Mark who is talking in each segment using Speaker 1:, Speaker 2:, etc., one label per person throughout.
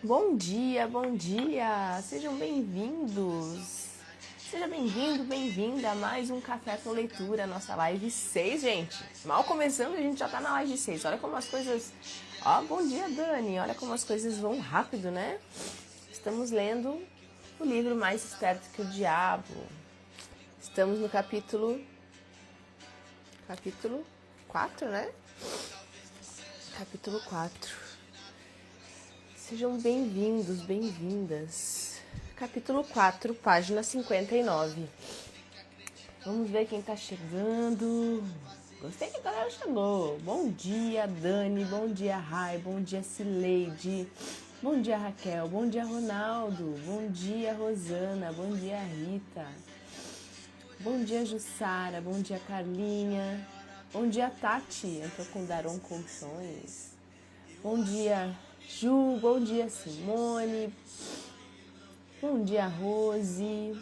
Speaker 1: Bom dia, bom dia! Sejam bem-vindos! Seja bem-vindo, bem-vinda a mais um Café com Leitura, nossa live 6, gente. Mal começando, a gente já tá na live 6. Olha como as coisas... bom dia, Dani! Olha como as coisas vão rápido, né? Estamos lendo o livro Mais Esperto que o Diabo. Estamos no capítulo 4, né? Capítulo 4. Sejam bem-vindos, bem-vindas. Capítulo 4, página 59. Vamos ver quem tá chegando. Gostei que a galera chegou. Bom dia, Dani. Bom dia, Rai. Bom dia, Cileide. Bom dia, Raquel. Bom dia, Ronaldo. Bom dia, Rosana. Bom dia, Rita. Bom dia, Jussara. Bom dia, Carlinha. Bom dia, Tati. Entrou com Daron Colchões. Bom dia, Ju. Bom dia, Simone. Bom dia, Rose.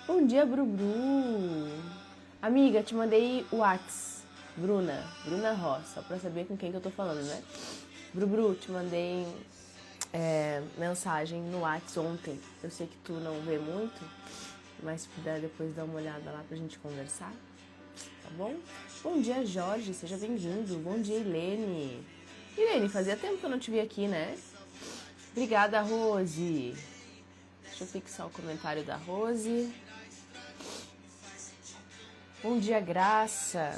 Speaker 1: Bom dia, Brubru. Amiga, te mandei o Whats. Bruna Ross, só pra saber com quem que eu tô falando, né? Brubru, te mandei mensagem no Whats ontem. Eu sei que tu não vê muito, mas se puder depois dar uma olhada lá pra gente conversar, tá bom? Bom dia, Jorge, seja bem-vindo. Bom dia, Helene. Helene, fazia tempo que eu não te vi aqui, né? Obrigada, Rose. Deixa eu fixar o comentário da Rose. Bom dia, Graça.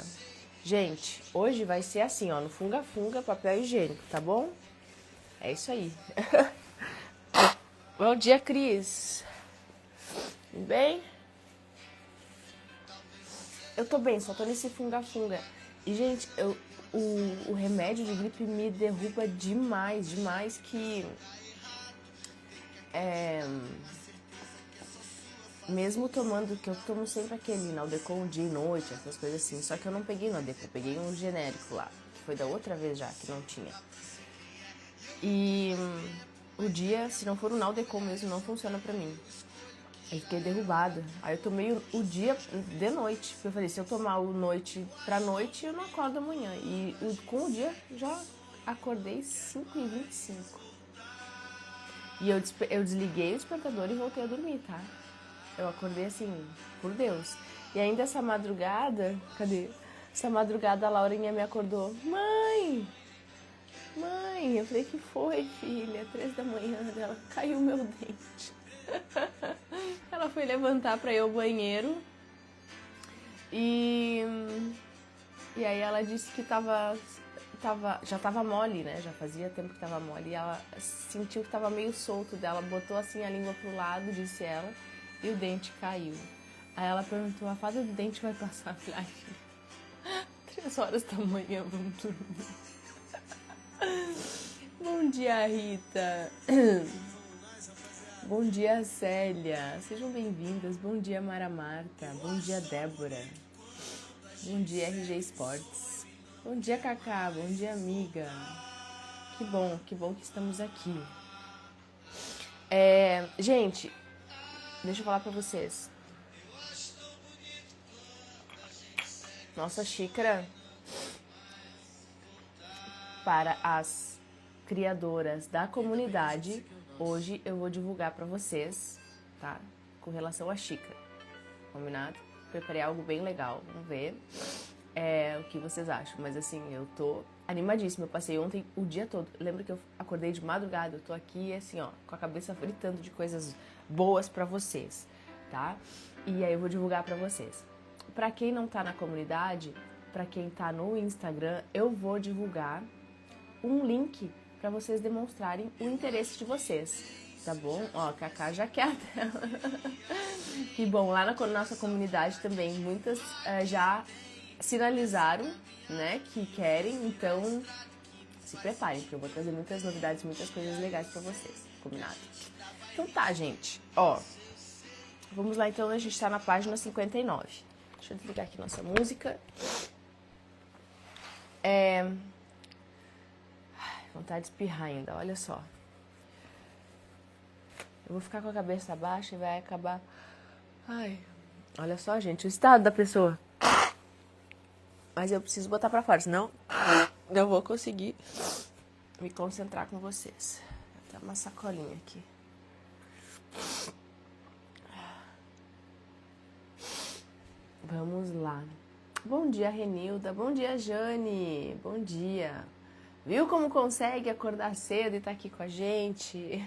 Speaker 1: Gente, hoje vai ser assim, ó, no funga-funga, papel higiênico, tá bom? É isso aí. Bom dia, Cris. Tudo bem? Eu tô bem, só tô nesse funga-funga. E, gente, o remédio de gripe me derruba demais, que... Mesmo tomando, que eu tomo sempre aquele Naldecon dia e noite, essas coisas assim. Só que eu não peguei Naldecon, eu peguei um genérico lá, que foi da outra vez já, que não tinha. E o dia, se não for o Naldecon mesmo, não funciona pra mim. Aí fiquei derrubada. Aí eu tomei o dia de noite. Porque eu falei, se eu tomar o noite pra noite, eu não acordo amanhã. E com o dia, já acordei 5h25. E eu desliguei o despertador e voltei a dormir, tá? Eu acordei assim, por Deus. E ainda essa madrugada, cadê? Essa madrugada a Laurinha me acordou. Mãe! Eu falei, que foi, filha? 3 da manhã dela, caiu meu dente. Ela foi levantar pra ir ao banheiro. E aí ela disse que já tava mole, né? Já fazia tempo que tava mole. E ela sentiu que tava meio solto dela. Botou assim a língua pro lado, disse ela. E o dente caiu. Aí ela perguntou, a fada do dente vai passar? Ai, filha, 3 horas da manhã, vamos dormir. Bom dia, Rita. Bom dia, Célia. Sejam bem-vindas. Bom dia, Mara Marta. Bom dia, Débora. Bom dia, RG Esportes. Bom dia, Cacá. Bom dia, amiga. Que bom que estamos aqui. Gente, deixa eu falar pra vocês. Nossa xícara para as criadoras da comunidade. Hoje eu vou divulgar pra vocês, tá? Com relação à xícara. Combinado? Preparei algo bem legal. Vamos ver o que vocês acham. Mas assim, eu tô animadíssima. Eu passei ontem o dia todo. Lembra que eu acordei de madrugada? Eu tô aqui assim, ó, com a cabeça fritando de coisas boas pra vocês, tá? E aí eu vou divulgar pra vocês. Pra quem não tá na comunidade, pra quem tá no Instagram, eu vou divulgar um link pra vocês demonstrarem o interesse de vocês, tá bom? Ó, a Cacá já quer a tela. E bom, lá na nossa comunidade também, muitas já sinalizaram, né, que querem, então se preparem, porque eu vou trazer muitas novidades, muitas coisas legais pra vocês, combinado? Então tá, gente, ó, vamos lá então, a gente tá na página 59. Deixa eu desligar aqui nossa música. Vontade de espirrar ainda, olha só. Eu vou ficar com a cabeça baixa e vai acabar... Ai, olha só, gente, o estado da pessoa. Mas eu preciso botar pra fora, senão eu vou conseguir me concentrar com vocês. Tá uma sacolinha aqui. Vamos lá. Bom dia, Renilda. Bom dia, Jane. Bom dia. Viu como consegue acordar cedo e tá aqui com a gente?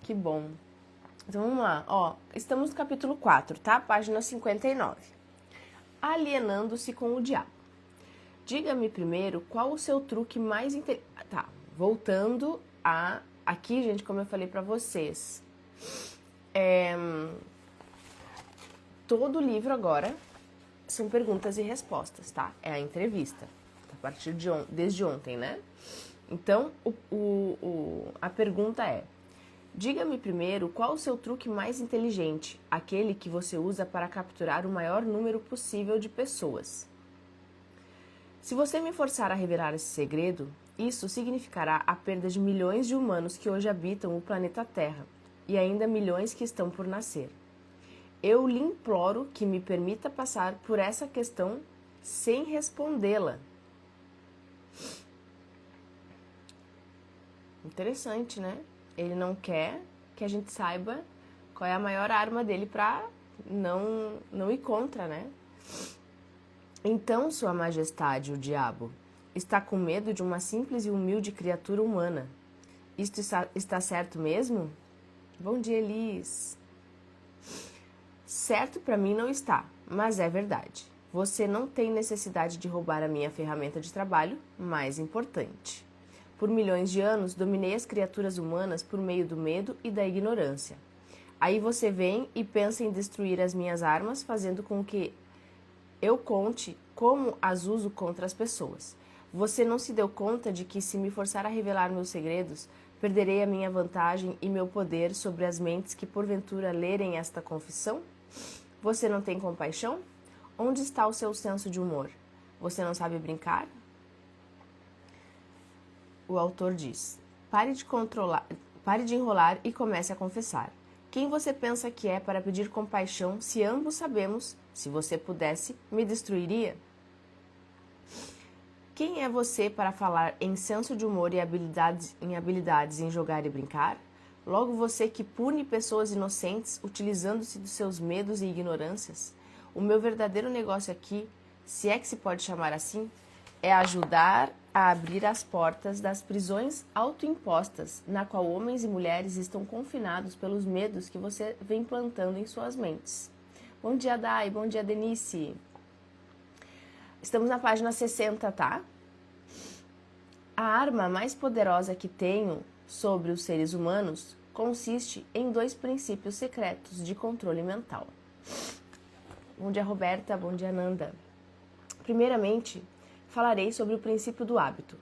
Speaker 1: Que bom. Então vamos lá. Ó, estamos no capítulo 4, tá? Página 59. Alienando-se com o diabo. Diga-me primeiro qual o seu truque mais inteligente. Tá, voltando a... Aqui, gente, como eu falei pra vocês, todo livro agora são perguntas e respostas, tá? É a entrevista, a partir de desde ontem, né? Então, a pergunta é: diga-me primeiro qual o seu truque mais inteligente, aquele que você usa para capturar o maior número possível de pessoas. Se você me forçar a revelar esse segredo, isso significará a perda de milhões de humanos que hoje habitam o planeta Terra e ainda milhões que estão por nascer. Eu lhe imploro que me permita passar por essa questão sem respondê-la. Interessante, né? Ele não quer que a gente saiba qual é a maior arma dele para não ir contra, né? Então, Sua Majestade, o diabo, está com medo de uma simples e humilde criatura humana. Isto está certo mesmo? Bom dia, Elis. Certo para mim não está, mas é verdade. Você não tem necessidade de roubar a minha ferramenta de trabalho mais importante. Por milhões de anos, dominei as criaturas humanas por meio do medo e da ignorância. Aí você vem e pensa em destruir as minhas armas, fazendo com que eu conte como as uso contra as pessoas. Você não se deu conta de que, se me forçar a revelar meus segredos, perderei a minha vantagem e meu poder sobre as mentes que porventura lerem esta confissão? Você não tem compaixão? Onde está o seu senso de humor? Você não sabe brincar? O autor diz: pare de enrolar e comece a confessar. Quem você pensa que é para pedir compaixão, se ambos sabemos, se você pudesse, me destruiria? Quem é você para falar em senso de humor e habilidades em jogar e brincar? Logo você que pune pessoas inocentes utilizando-se dos seus medos e ignorâncias? O meu verdadeiro negócio aqui, se é que se pode chamar assim, é ajudar a abrir as portas das prisões autoimpostas, na qual homens e mulheres estão confinados pelos medos que você vem plantando em suas mentes. Bom dia, Dai. Bom dia, Denise. Estamos na página 60, tá? A arma mais poderosa que tenho sobre os seres humanos consiste em 2 princípios secretos de controle mental. Bom dia, Roberta. Bom dia, Nanda. Primeiramente, falarei sobre o princípio do hábito,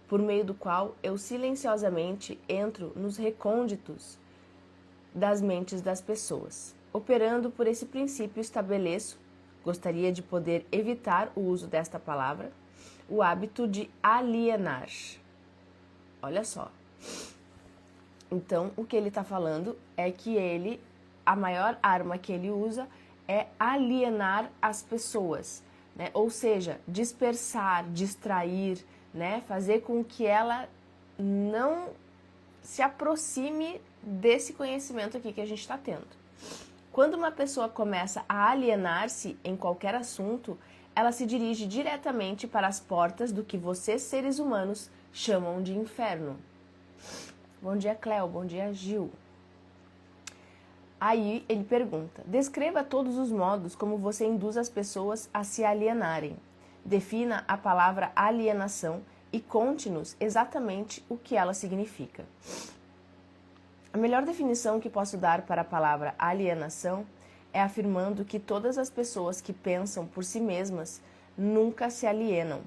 Speaker 1: por meio do qual eu silenciosamente entro nos recônditos das mentes das pessoas. Operando por esse princípio, estabeleço, gostaria de poder evitar o uso desta palavra, o hábito de alienar. Olha só. Então, o que ele está falando é que a maior arma que ele usa é alienar as pessoas, né? Ou seja, dispersar, distrair, né? Fazer com que ela não se aproxime desse conhecimento aqui que a gente está tendo. Quando uma pessoa começa a alienar-se em qualquer assunto, ela se dirige diretamente para as portas do que vocês, seres humanos, chamam de inferno. Bom dia, Cléo. Bom dia, Gil. Aí ele pergunta: descreva todos os modos como você induz as pessoas a se alienarem. Defina a palavra alienação e conte-nos exatamente o que ela significa. A melhor definição que posso dar para a palavra alienação é afirmando que todas as pessoas que pensam por si mesmas nunca se alienam,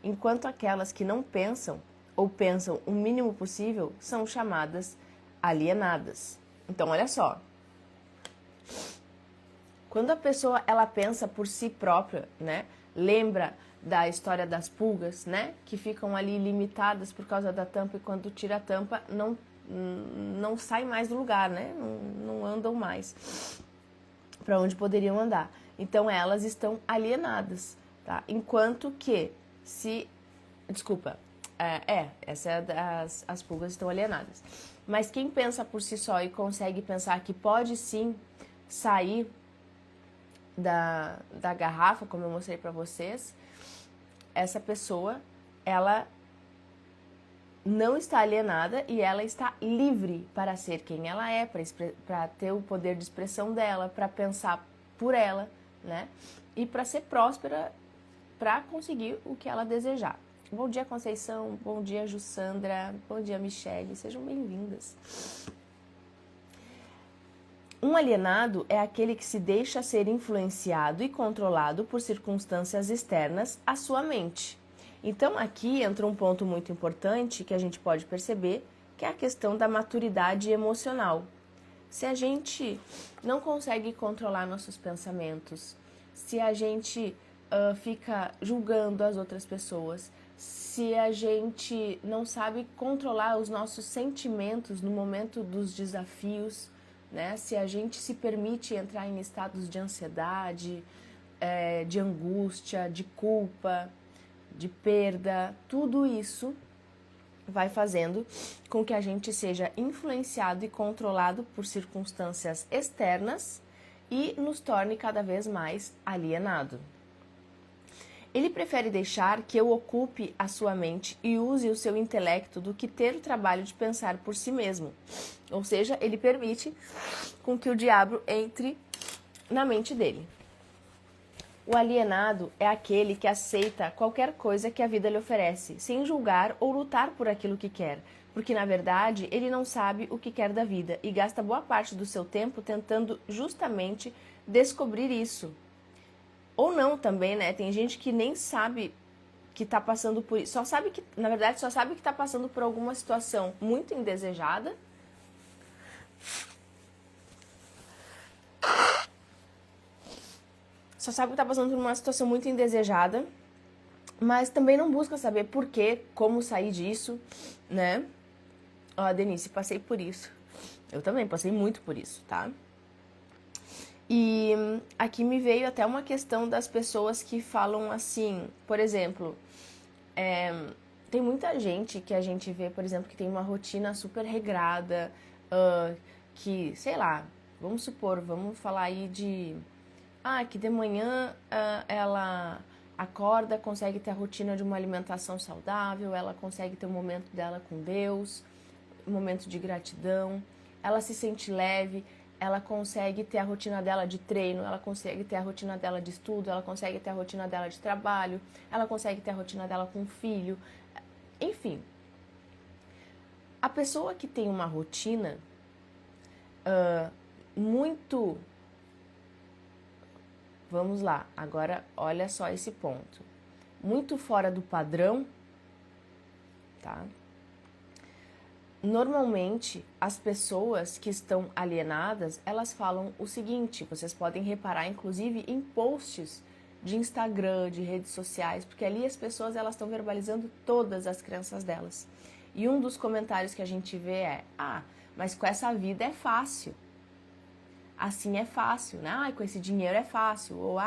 Speaker 1: enquanto aquelas que não pensam ou pensam o mínimo possível são chamadas alienadas. Então, olha só. Quando a pessoa ela pensa por si própria, né? Lembra da história das pulgas, né? Que ficam ali limitadas por causa da tampa e quando tira a tampa não sai mais do lugar, né? Não andam mais para onde poderiam andar. Então elas estão alienadas, tá? Enquanto que Essa é as pulgas estão alienadas. Mas quem pensa por si só e consegue pensar que pode sim sair da garrafa, como eu mostrei para vocês, essa pessoa, ela não está alienada e ela está livre para ser quem ela é, para ter o poder de expressão dela, para pensar por ela, né? E para ser próspera, para conseguir o que ela desejar. Bom dia, Conceição. Bom dia, Jussandra. Bom dia, Michele. Sejam bem-vindas. Um alienado é aquele que se deixa ser influenciado e controlado por circunstâncias externas à sua mente. Então, aqui entra um ponto muito importante que a gente pode perceber, que é a questão da maturidade emocional. Se a gente não consegue controlar nossos pensamentos, se a gente fica julgando as outras pessoas, se a gente não sabe controlar os nossos sentimentos no momento dos desafios, né? Se a gente se permite entrar em estados de ansiedade, de angústia, de culpa, de perda, tudo isso vai fazendo com que a gente seja influenciado e controlado por circunstâncias externas e nos torne cada vez mais alienado. Ele prefere deixar que eu ocupe a sua mente e use o seu intelecto do que ter o trabalho de pensar por si mesmo. Ou seja, ele permite com que o diabo entre na mente dele. O alienado é aquele que aceita qualquer coisa que a vida lhe oferece, sem julgar ou lutar por aquilo que quer, porque na verdade ele não sabe o que quer da vida e gasta boa parte do seu tempo tentando justamente descobrir isso. Ou não também, né? Tem gente que nem sabe que tá passando por isso. Só sabe que tá passando por alguma situação muito indesejada. Só sabe que tá passando por uma situação muito indesejada, mas também não busca saber por quê, como sair disso, né? Ó, Denise, passei por isso. Eu também passei muito por isso, tá? E aqui me veio até uma questão das pessoas que falam assim, por exemplo, tem muita gente que a gente vê, por exemplo, que tem uma rotina super regrada, que, sei lá, vamos falar aí de... que de manhã ela acorda, consegue ter a rotina de uma alimentação saudável, ela consegue ter um momento dela com Deus, um momento de gratidão, ela se sente leve, ela consegue ter a rotina dela de treino, ela consegue ter a rotina dela de estudo, ela consegue ter a rotina dela de trabalho, ela consegue ter a rotina dela com o filho, enfim. A pessoa que tem uma rotina muito... Vamos lá, agora olha só esse ponto. Muito fora do padrão, tá? Normalmente, as pessoas que estão alienadas, elas falam o seguinte, vocês podem reparar, inclusive, em posts de Instagram, de redes sociais, porque ali as pessoas elas estão verbalizando todas as crenças delas. E um dos comentários que a gente vê é, mas com essa vida é fácil. Assim é fácil, né? Com esse dinheiro é fácil. Ou,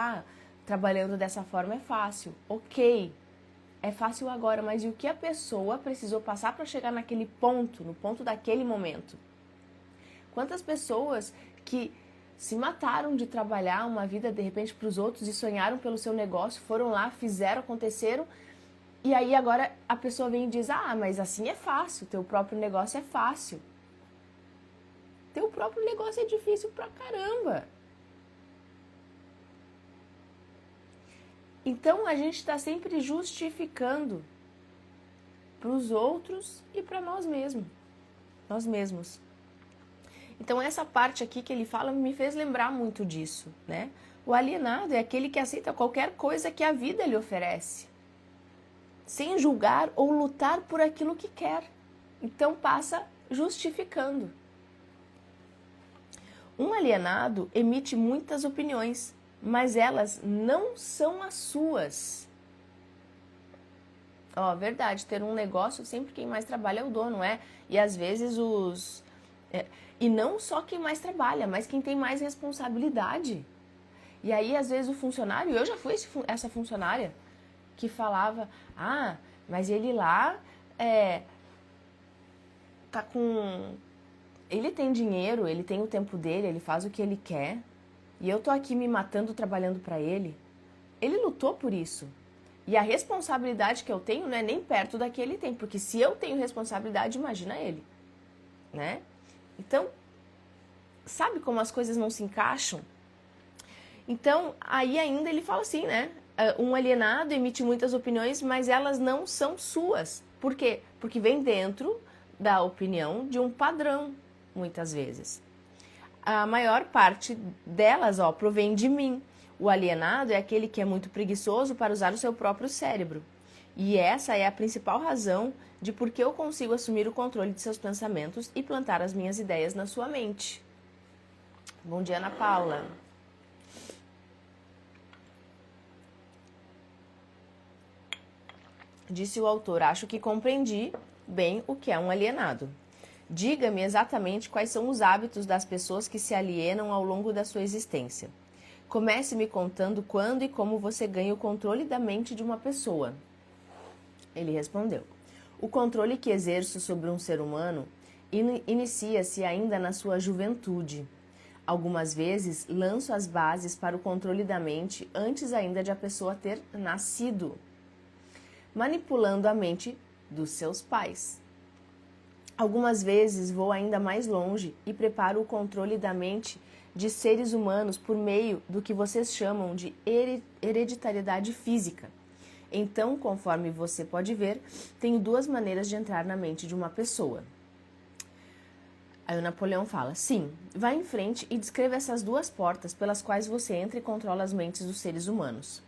Speaker 1: trabalhando dessa forma é fácil. Ok, é fácil agora, mas e o que a pessoa precisou passar para chegar naquele ponto, no ponto daquele momento? Quantas pessoas que se mataram de trabalhar uma vida, de repente, para os outros e sonharam pelo seu negócio, foram lá, fizeram, aconteceram, e aí agora a pessoa vem e diz, mas assim é fácil, teu próprio negócio é fácil. Teu próprio negócio é difícil pra caramba. Então, a gente está sempre justificando para os outros e para nós mesmos. Então, essa parte aqui que ele fala me fez lembrar muito disso, né? O alienado é aquele que aceita qualquer coisa que a vida lhe oferece, sem julgar ou lutar por aquilo que quer. Então, passa justificando. Um alienado emite muitas opiniões, mas elas não são as suas. Verdade, ter um negócio, sempre quem mais trabalha é o dono, E às vezes e não só quem mais trabalha, mas quem tem mais responsabilidade. E aí, às vezes, o funcionário, eu já fui essa funcionária, que falava, mas ele lá tá com... Ele tem dinheiro, ele tem o tempo dele, ele faz o que ele quer, e eu tô aqui me matando trabalhando pra ele. Ele lutou por isso. E a responsabilidade que eu tenho não é nem perto da que ele tem, porque se eu tenho responsabilidade, imagina ele, né? Então, sabe como as coisas não se encaixam? Então, aí ainda ele fala assim, né? Um alienado emite muitas opiniões, mas elas não são suas. Por quê? Porque vem dentro da opinião de um padrão, muitas vezes. A maior parte delas, provém de mim. O alienado é aquele que é muito preguiçoso para usar o seu próprio cérebro. E essa é a principal razão de por que eu consigo assumir o controle de seus pensamentos e plantar as minhas ideias na sua mente. Bom dia, Ana Paula. Disse o autor, acho que compreendi bem o que é um alienado. Diga-me exatamente quais são os hábitos das pessoas que se alienam ao longo da sua existência. Comece me contando quando e como você ganha o controle da mente de uma pessoa. Ele respondeu, o controle que exerço sobre um ser humano inicia-se ainda na sua juventude. Algumas vezes lanço as bases para o controle da mente antes ainda de a pessoa ter nascido, manipulando a mente dos seus pais. Algumas vezes vou ainda mais longe e preparo o controle da mente de seres humanos por meio do que vocês chamam de hereditariedade física. Então, conforme você pode ver, tenho duas maneiras de entrar na mente de uma pessoa. Aí o Napoleão fala, sim, vá em frente e descreva essas duas portas pelas quais você entra e controla as mentes dos seres humanos.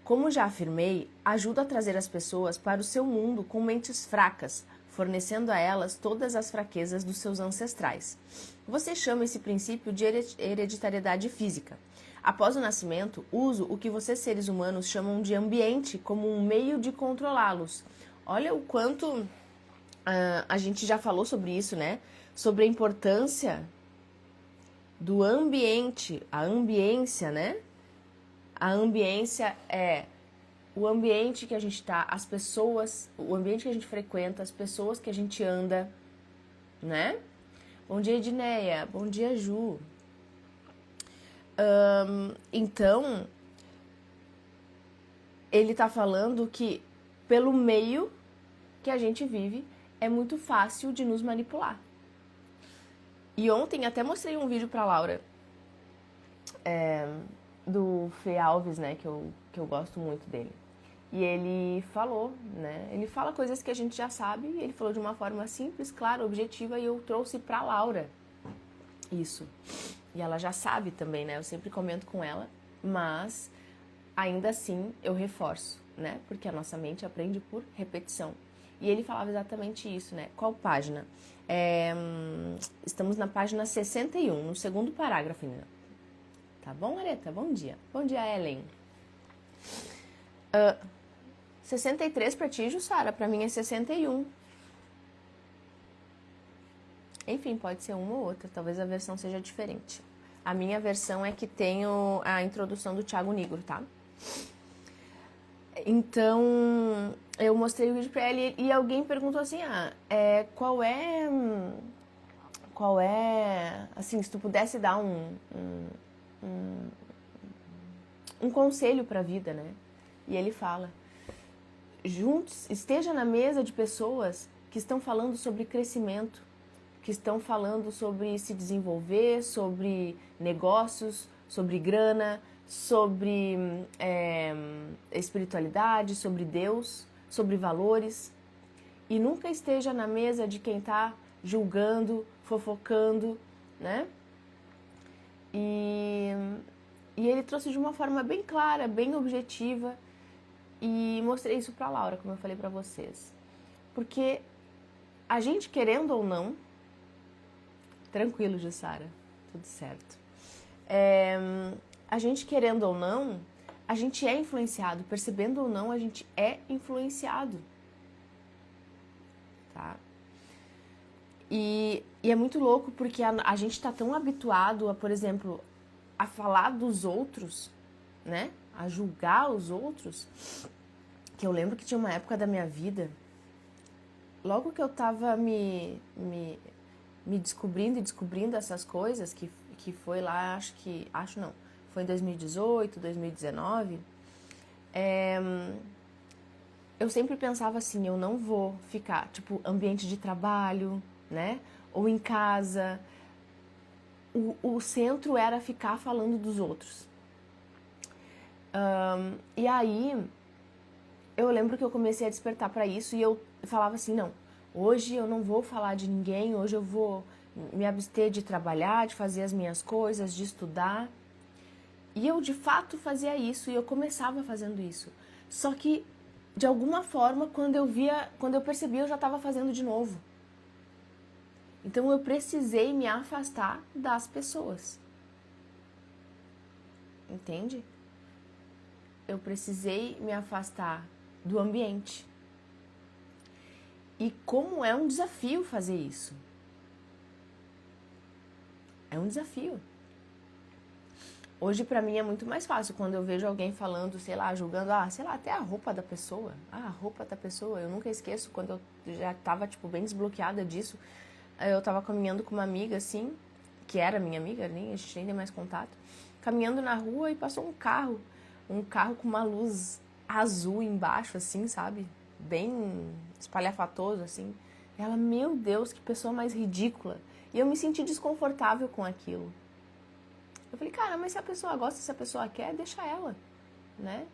Speaker 1: Como já afirmei, ajuda a trazer as pessoas para o seu mundo com mentes fracas, fornecendo a elas todas as fraquezas dos seus ancestrais. Você chama esse princípio de hereditariedade física. Após o nascimento, uso o que vocês seres humanos chamam de ambiente como um meio de controlá-los. Olha o quanto a gente já falou sobre isso, né? Sobre a importância do ambiente, a ambiência, né? A ambiência é o ambiente que a gente está, as pessoas, o ambiente que a gente frequenta, as pessoas que a gente anda, né? Bom dia, Edneia. Bom dia, Ju. Então, ele tá falando que pelo meio que a gente vive, é muito fácil de nos manipular. E ontem até mostrei um vídeo pra Laura, do Fê Alves, né, que eu gosto muito dele. E ele falou, né, ele fala coisas que a gente já sabe, e ele falou de uma forma simples, clara, objetiva, e eu trouxe pra Laura isso. E ela já sabe também, né, eu sempre comento com ela, mas ainda assim eu reforço, né, porque a nossa mente aprende por repetição. E ele falava exatamente isso, né, qual página? Estamos na página 61, no segundo parágrafo ainda. Tá bom, Areta? Bom dia. Bom dia, Ellen. 63 pra ti, Jussara. Pra mim é 61. Enfim, pode ser uma ou outra. Talvez a versão seja diferente. A minha versão é que tem a introdução do Thiago Nigro, tá? Então, eu mostrei o vídeo pra ela e alguém perguntou assim, qual é, assim, se tu pudesse dar um conselho para a vida, né? E ele fala, esteja na mesa de pessoas que estão falando sobre crescimento, que estão falando sobre se desenvolver, sobre negócios, sobre grana, sobre espiritualidade, sobre Deus, sobre valores. E nunca esteja na mesa de quem está julgando, fofocando, né? E ele trouxe de uma forma bem clara, bem objetiva, e mostrei isso pra Laura, como eu falei pra vocês. Porque a gente, querendo ou não, tranquilo, Jussara, tudo certo. A gente, querendo ou não, a gente é influenciado, percebendo ou não, a gente é influenciado, tá? E é muito louco porque a gente tá tão habituado a, por exemplo, a falar dos outros, né? A julgar os outros, que eu lembro que tinha uma época da minha vida logo que eu tava me descobrindo e descobrindo essas coisas, que foi lá, acho não, foi em 2018, 2019, eu sempre pensava assim, eu não vou ficar, tipo, ambiente de trabalho, né, ou em casa, o centro era ficar falando dos outros. E aí, eu lembro que eu comecei a despertar para isso e eu falava assim, não, hoje eu não vou falar de ninguém, hoje eu vou me abster de trabalhar, de fazer as minhas coisas, de estudar. E eu de fato fazia isso e eu começava fazendo isso. Só que de alguma forma, quando eu percebi, eu já estava fazendo de novo. Então eu precisei me afastar das pessoas. Entende? Eu precisei me afastar do ambiente. E como é um desafio fazer isso? É um desafio. Hoje, pra mim, é muito mais fácil quando eu vejo alguém falando, sei lá, julgando, sei lá, até a roupa da pessoa. A roupa da pessoa. Eu nunca esqueço quando eu já tava, tipo, bem desbloqueada disso. Eu tava caminhando com uma amiga, assim, que era minha amiga, a gente nem tem mais contato. Caminhando na rua e passou um carro com uma luz azul embaixo, assim, sabe? Bem espalhafatoso, assim. E ela, meu Deus, que pessoa mais ridícula. E eu me senti desconfortável com aquilo. Eu falei, cara, mas se a pessoa gosta, se a pessoa quer, deixa ela, né?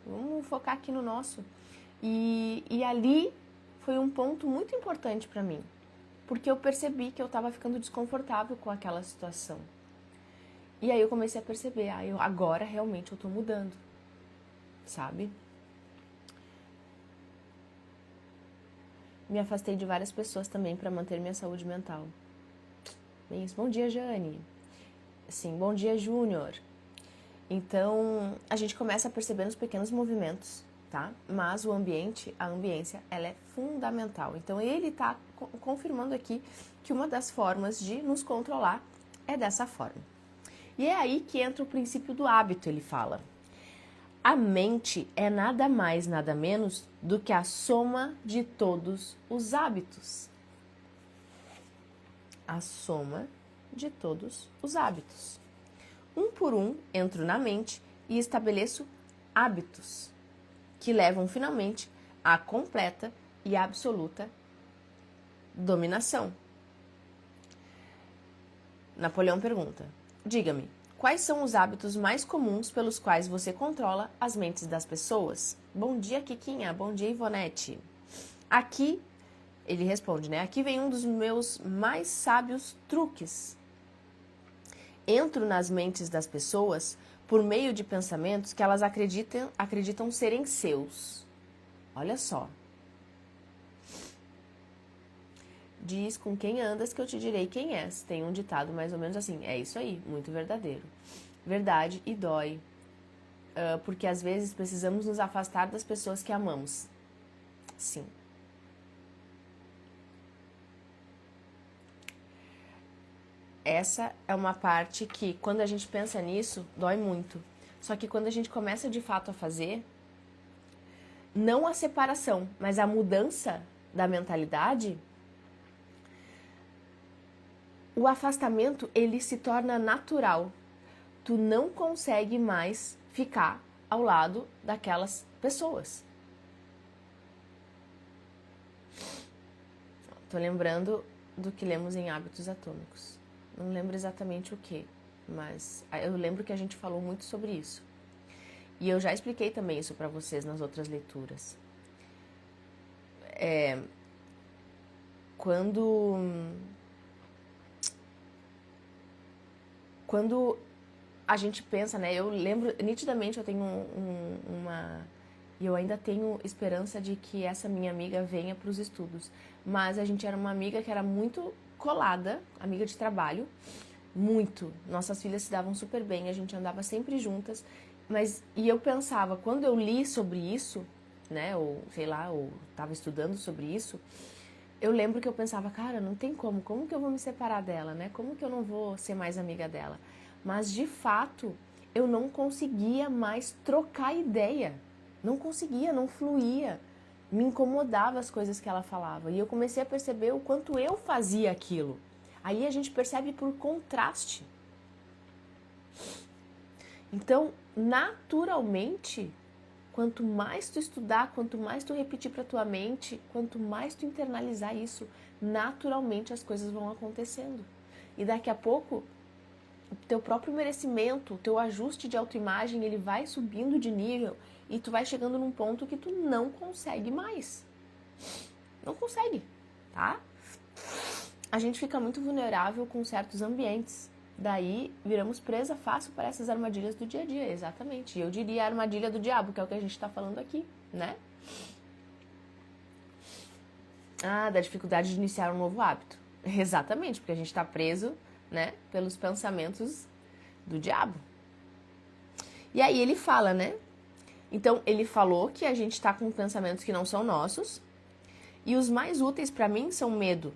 Speaker 1: Vamos focar aqui no nosso. E ali foi um ponto muito importante pra mim, porque eu percebi que eu tava ficando desconfortável com aquela situação. E aí eu comecei a perceber, agora realmente eu tô mudando, sabe? Me afastei de várias pessoas também pra manter minha saúde mental. Bem isso. Bom dia, Jane. Sim, bom dia, Júnior. Então, a gente começa a perceber os pequenos movimentos, tá? Mas a ambiência, ela é fundamental. Então, ele está confirmando aqui que uma das formas de nos controlar é dessa forma. E é aí que entra o princípio do hábito, ele fala. A mente é nada mais, nada menos do que a soma de todos os hábitos. A soma de todos os hábitos. Um por um, entro na mente e estabeleço hábitos que levam finalmente à completa e absoluta dominação. Napoleão pergunta: diga-me, quais são os hábitos mais comuns pelos quais você controla as mentes das pessoas? Bom dia, Kikinha. Bom dia, Ivonete. Aqui, ele responde, né? Aqui vem um dos meus mais sábios truques. Entro nas mentes das pessoas por meio de pensamentos que elas acreditam serem seus. Olha só. Diz com quem andas que eu te direi quem és. Tem um ditado mais ou menos assim. É isso aí, muito verdadeiro. Verdade e dói. Porque às vezes precisamos nos afastar das pessoas que amamos. Sim. Essa é uma parte que, quando a gente pensa nisso, dói muito. Só que quando a gente começa de fato a fazer, não a separação, mas a mudança da mentalidade, o afastamento, ele se torna natural. Tu não consegue mais ficar ao lado daquelas pessoas. Tô lembrando do que lemos em Hábitos Atômicos. Não lembro exatamente o que, mas eu lembro que a gente falou muito sobre isso. E eu já expliquei também isso para vocês nas outras leituras. Quando a gente pensa, né? Eu lembro, nitidamente eu tenho e eu ainda tenho esperança de que essa minha amiga venha para os estudos. Mas a gente era uma amiga que era muito colada, amiga de trabalho, muito. Nossas filhas se davam super bem, a gente andava sempre juntas. E eu pensava, quando eu li sobre isso, né, ou sei lá, ou estava estudando sobre isso, eu lembro que eu pensava, cara, não tem como que eu vou me separar dela, né? Como que eu não vou ser mais amiga dela? Mas, de fato, eu não conseguia mais trocar ideia. Não conseguia, não fluía. Me incomodava as coisas que ela falava. E eu comecei a perceber o quanto eu fazia aquilo. Aí a gente percebe por contraste. Então, naturalmente, quanto mais tu estudar, quanto mais tu repetir para tua mente, quanto mais tu internalizar isso, naturalmente as coisas vão acontecendo. E daqui a pouco, o teu próprio merecimento, o teu ajuste de autoimagem, ele vai subindo de nível e tu vai chegando num ponto que tu não consegue mais. Não consegue, tá? A gente fica muito vulnerável com certos ambientes. Daí, viramos presa fácil para essas armadilhas do dia a dia, exatamente. E eu diria a armadilha do diabo, que é o que a gente está falando aqui, né? Ah, da dificuldade de iniciar um novo hábito. Exatamente, porque a gente está preso, né, pelos pensamentos do diabo. E aí ele fala, né? Então, ele falou que a gente está com pensamentos que não são nossos. E os mais úteis para mim são medo,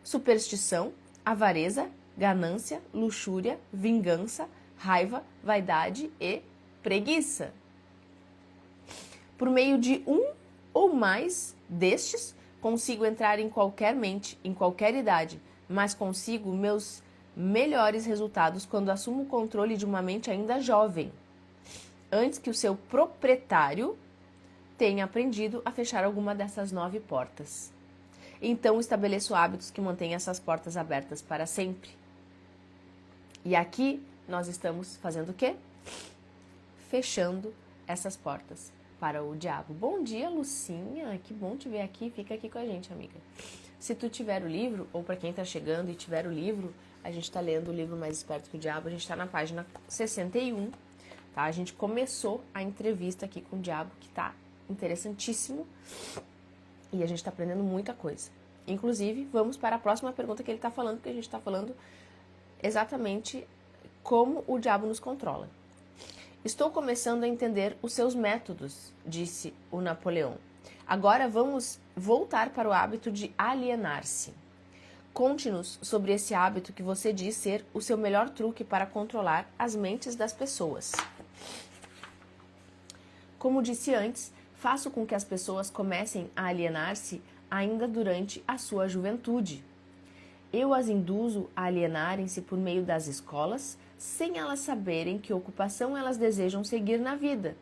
Speaker 1: superstição, avareza, ganância, luxúria, vingança, raiva, vaidade e preguiça. Por meio de um ou mais destes, consigo entrar em qualquer mente, em qualquer idade, mas consigo meus melhores resultados quando assumo o controle de uma mente ainda jovem, antes que o seu proprietário tenha aprendido a fechar alguma dessas 9 portas. Então, estabeleço hábitos que mantêm essas portas abertas para sempre. E aqui nós estamos fazendo o quê? Fechando essas portas para o diabo. Bom dia, Lucinha. Que bom te ver aqui. Fica aqui com a gente, amiga. Se tu tiver o livro, ou para quem está chegando e tiver o livro, a gente está lendo o livro Mais Esperto que o Diabo. A gente está na página 61. Tá? A gente começou a entrevista aqui com o diabo, que tá interessantíssimo. E a gente tá aprendendo muita coisa. Inclusive, vamos para a próxima pergunta que ele tá falando, porque a gente tá falando exatamente como o diabo nos controla. Estou começando a entender os seus métodos, disse o Napoleão. Agora vamos voltar para o hábito de alienar-se. Conte-nos sobre esse hábito que você diz ser o seu melhor truque para controlar as mentes das pessoas. Como disse antes, faço com que as pessoas comecem a alienar-se ainda durante a sua juventude. Eu as induzo a alienarem-se por meio das escolas, sem elas saberem que ocupação elas desejam seguir na vida.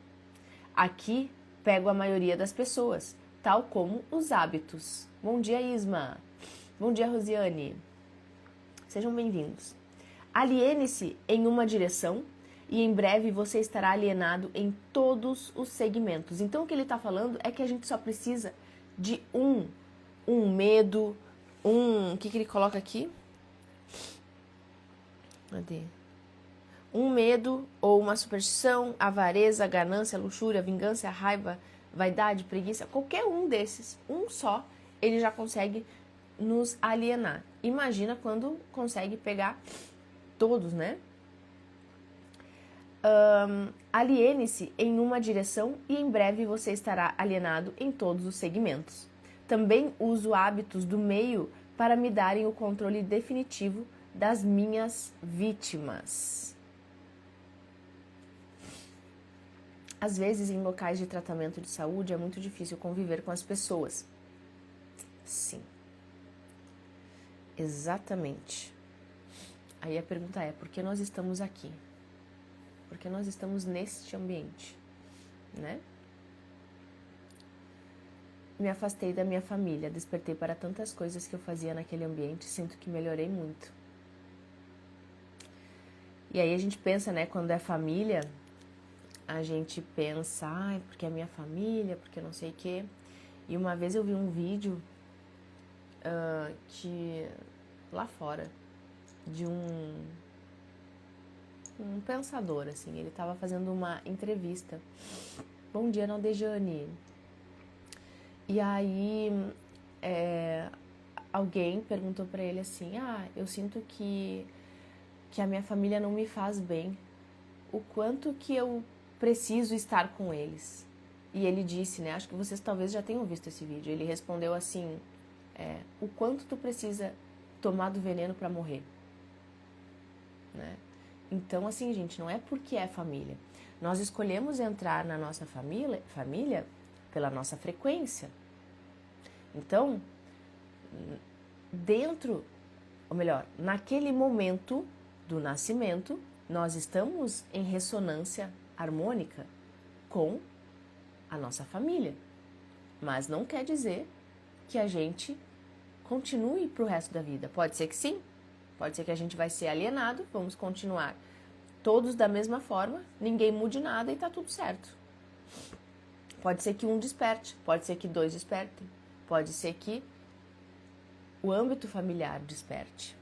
Speaker 1: Aqui pego a maioria das pessoas, tal como os hábitos. Bom dia, Isma. Bom dia, Rosiane. Sejam bem-vindos. Aliene-se em uma direção e em breve você estará alienado em todos os segmentos. Então, o que ele está falando é que a gente só precisa de um medo, o que ele coloca aqui? Cadê? Um medo ou uma superstição, avareza, ganância, luxúria, vingança, raiva, vaidade, preguiça, qualquer um desses, um só, ele já consegue nos alienar. Imagina quando consegue pegar todos, né? Aliene-se em uma direção e em breve você estará alienado em todos os segmentos. Também uso hábitos do meio para me darem o controle definitivo das minhas vítimas. Às vezes, em locais de tratamento de saúde, é muito difícil conviver com as pessoas. Sim. Exatamente. Aí a pergunta é, por que nós estamos aqui? Por que nós estamos neste ambiente? Né? Me afastei da minha família, despertei para tantas coisas que eu fazia naquele ambiente, sinto que melhorei muito. E aí a gente pensa, né, quando é família, a gente pensa, porque é minha família, porque não sei o quê. E uma vez eu vi um vídeo que lá fora, de um pensador, assim, ele estava fazendo uma entrevista. Bom dia, Naldejane. E aí alguém perguntou para ele assim, eu sinto que a minha família não me faz bem. O quanto que eu preciso estar com eles? E ele disse, né, acho que vocês talvez já tenham visto esse vídeo, ele respondeu assim, o quanto tu precisa tomar do veneno para morrer, né? Então, assim, gente, não é porque é família. Nós escolhemos entrar na nossa família pela nossa frequência. Então, naquele momento do nascimento, nós estamos em ressonância harmônica com a nossa família. Mas não quer dizer que a gente continue para o resto da vida. Pode ser que sim, pode ser que a gente vai ser alienado, vamos continuar todos da mesma forma, ninguém mude nada e tá tudo certo. Pode ser que um desperte, pode ser que dois despertem, pode ser que o âmbito familiar desperte.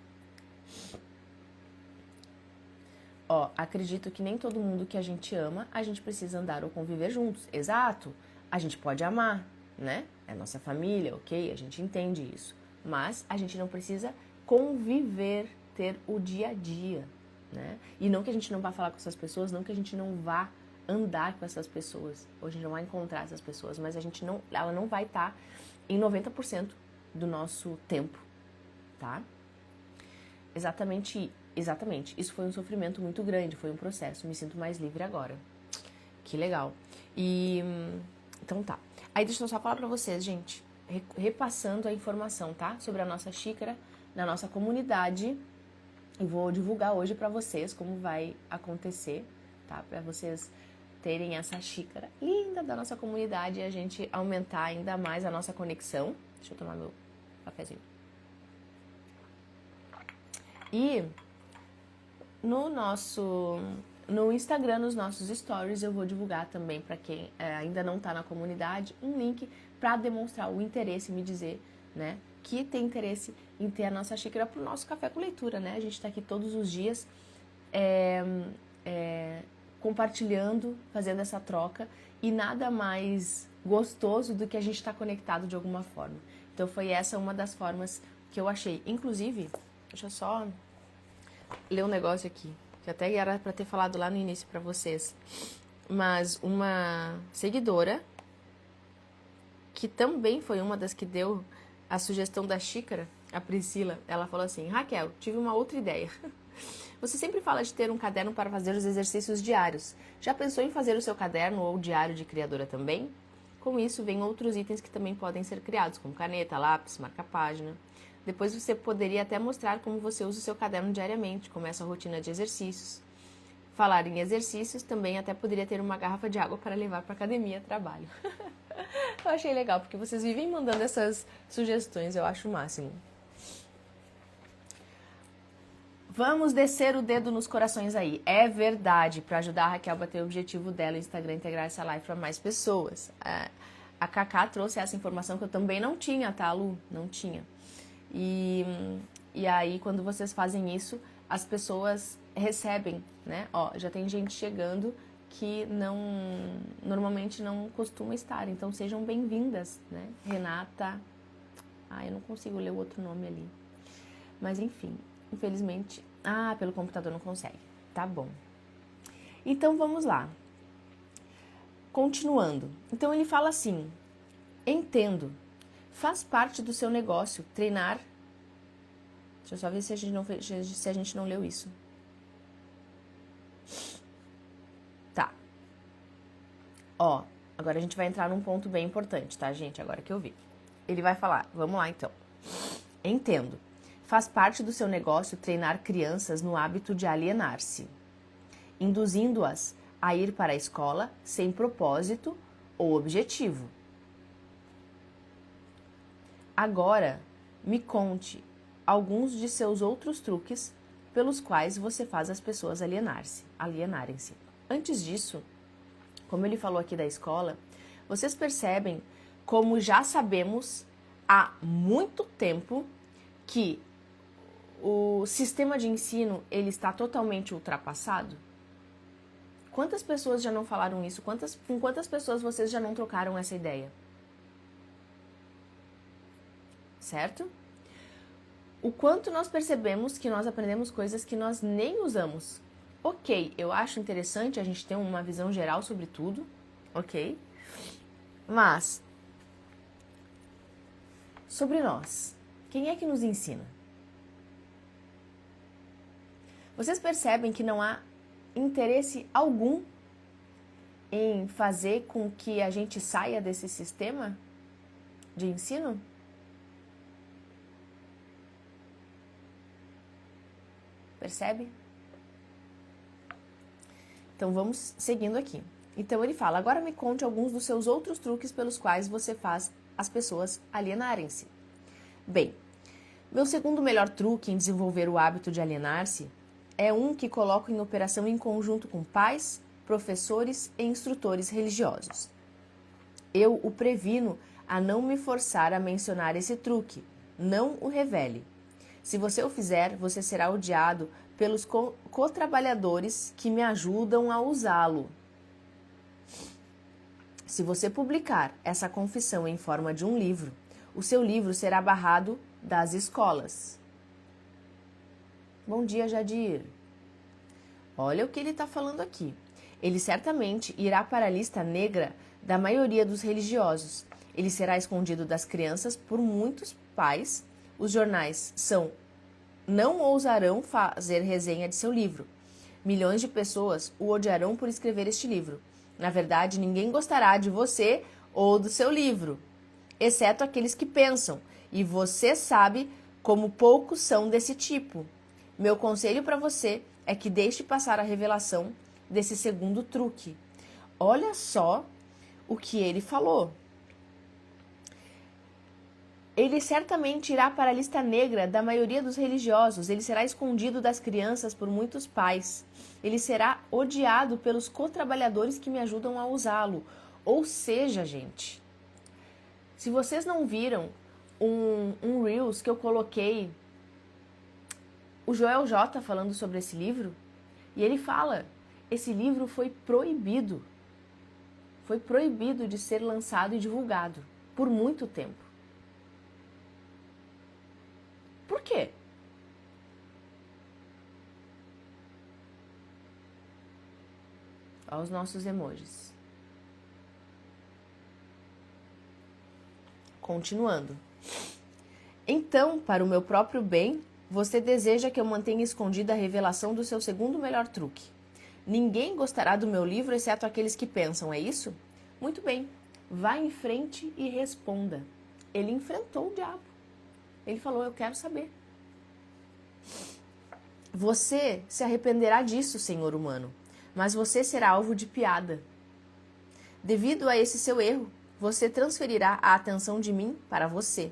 Speaker 1: Acredito que nem todo mundo que a gente ama, a gente precisa andar ou conviver juntos. Exato, a gente pode amar, né? É nossa família, ok? A gente entende isso. Mas a gente não precisa conviver, ter o dia a dia, né? E não que a gente não vá falar com essas pessoas, não que a gente não vá andar com essas pessoas, ou a gente não vai encontrar essas pessoas, mas ela não vai estar em 90% do nosso tempo, tá? Exatamente. Isso foi um sofrimento muito grande, foi um processo. Me sinto mais livre agora. Que legal. Então tá. Aí deixa eu só falar pra vocês, gente, repassando a informação, tá? Sobre a nossa xícara na nossa comunidade. E vou divulgar hoje pra vocês como vai acontecer, tá? Pra vocês terem essa xícara linda da nossa comunidade e a gente aumentar ainda mais a nossa conexão. Deixa eu tomar meu cafezinho. E no Instagram, nos nossos stories, eu vou divulgar também para quem ainda não está na comunidade um link para demonstrar o interesse, me dizer, né, que tem interesse em ter a nossa xícara para o nosso café com leitura, né? A gente está aqui todos os dias compartilhando, fazendo essa troca e nada mais gostoso do que a gente estar conectado de alguma forma. Então foi essa uma das formas que eu achei. Inclusive, deixa eu só ler um negócio aqui, que até era para ter falado lá no início para vocês. Mas uma seguidora, que também foi uma das que deu a sugestão da xícara, a Priscila, ela falou assim: Raquel, tive uma outra ideia. Você sempre fala de ter um caderno para fazer os exercícios diários. Já pensou em fazer o seu caderno ou diário de criadora também? Com isso, vem outros itens que também podem ser criados, como caneta, lápis, marca-página. Depois você poderia até mostrar como você usa o seu caderno diariamente, como essa rotina de exercícios. Falar em exercícios, também até poderia ter uma garrafa de água para levar para a academia, trabalho. Eu achei legal, porque vocês vivem mandando essas sugestões, eu acho o máximo. Vamos descer o dedo nos corações aí. É verdade, para ajudar a Raquel a bater o objetivo dela, o Instagram integrar essa live para mais pessoas. A Cacá trouxe essa informação que eu também não tinha, tá, Lu? Não tinha. E aí, quando vocês fazem isso, as pessoas recebem, né? Já tem gente chegando que normalmente não costuma estar. Então, sejam bem-vindas, né? Renata. Eu não consigo ler o outro nome ali. Mas, enfim, infelizmente... pelo computador não consegue. Tá bom. Então, vamos lá. Continuando. Então, ele fala assim: entendo. Faz parte do seu negócio treinar... Deixa eu só ver se a gente não leu isso. Tá. Agora a gente vai entrar num ponto bem importante, tá, gente? Agora que eu vi. Ele vai falar, vamos lá então. Entendo. Faz parte do seu negócio treinar crianças no hábito de alienar-se, induzindo-as a ir para a escola sem propósito ou objetivo. Agora, me conte alguns de seus outros truques pelos quais você faz as pessoas alienarem-se. Antes disso, como ele falou aqui da escola, vocês percebem como já sabemos há muito tempo que o sistema de ensino ele está totalmente ultrapassado? Quantas pessoas já não falaram isso? Com quantas pessoas vocês já não trocaram essa ideia? Certo? O quanto nós percebemos que nós aprendemos coisas que nós nem usamos. Ok, eu acho interessante a gente ter uma visão geral sobre tudo, ok? Mas, sobre nós, quem é que nos ensina? Vocês percebem que não há interesse algum em fazer com que a gente saia desse sistema de ensino? Percebe? Então vamos seguindo aqui. Então ele fala, agora me conte alguns dos seus outros truques pelos quais você faz as pessoas alienarem-se. Bem, meu segundo melhor truque em desenvolver o hábito de alienar-se é um que coloco em operação em conjunto com pais, professores e instrutores religiosos. Eu o previno a não me forçar a mencionar esse truque, não o revele. Se você o fizer, você será odiado pelos co-trabalhadores que me ajudam a usá-lo. Se você publicar essa confissão em forma de um livro, o seu livro será barrado das escolas. Bom dia, Jadir. Olha o que ele está falando aqui. Ele certamente irá para a lista negra da maioria dos religiosos. Ele será escondido das crianças por muitos pais. Os jornais não ousarão fazer resenha de seu livro. Milhões de pessoas o odiarão por escrever este livro. Na verdade, ninguém gostará de você ou do seu livro, exceto aqueles que pensam, e você sabe como poucos são desse tipo. Meu conselho para você é que deixe passar a revelação desse segundo truque. Olha só o que ele falou. Ele certamente irá para a lista negra da maioria dos religiosos. Ele será escondido das crianças por muitos pais. Ele será odiado pelos co-trabalhadores que me ajudam a usá-lo. Ou seja, gente, se vocês não viram um Reels que eu coloquei, o Joel J falando sobre esse livro, e ele fala, esse livro foi proibido. Foi proibido de ser lançado e divulgado por muito tempo. Por quê? Olha os nossos emojis. Continuando. Então, para o meu próprio bem, você deseja que eu mantenha escondida a revelação do seu segundo melhor truque. Ninguém gostará do meu livro, exceto aqueles que pensam, é isso? Muito bem, vá em frente e responda. Ele enfrentou o diabo. Ele falou, eu quero saber. Você se arrependerá disso, senhor humano, mas você será alvo de piada. Devido a esse seu erro, você transferirá a atenção de mim para você.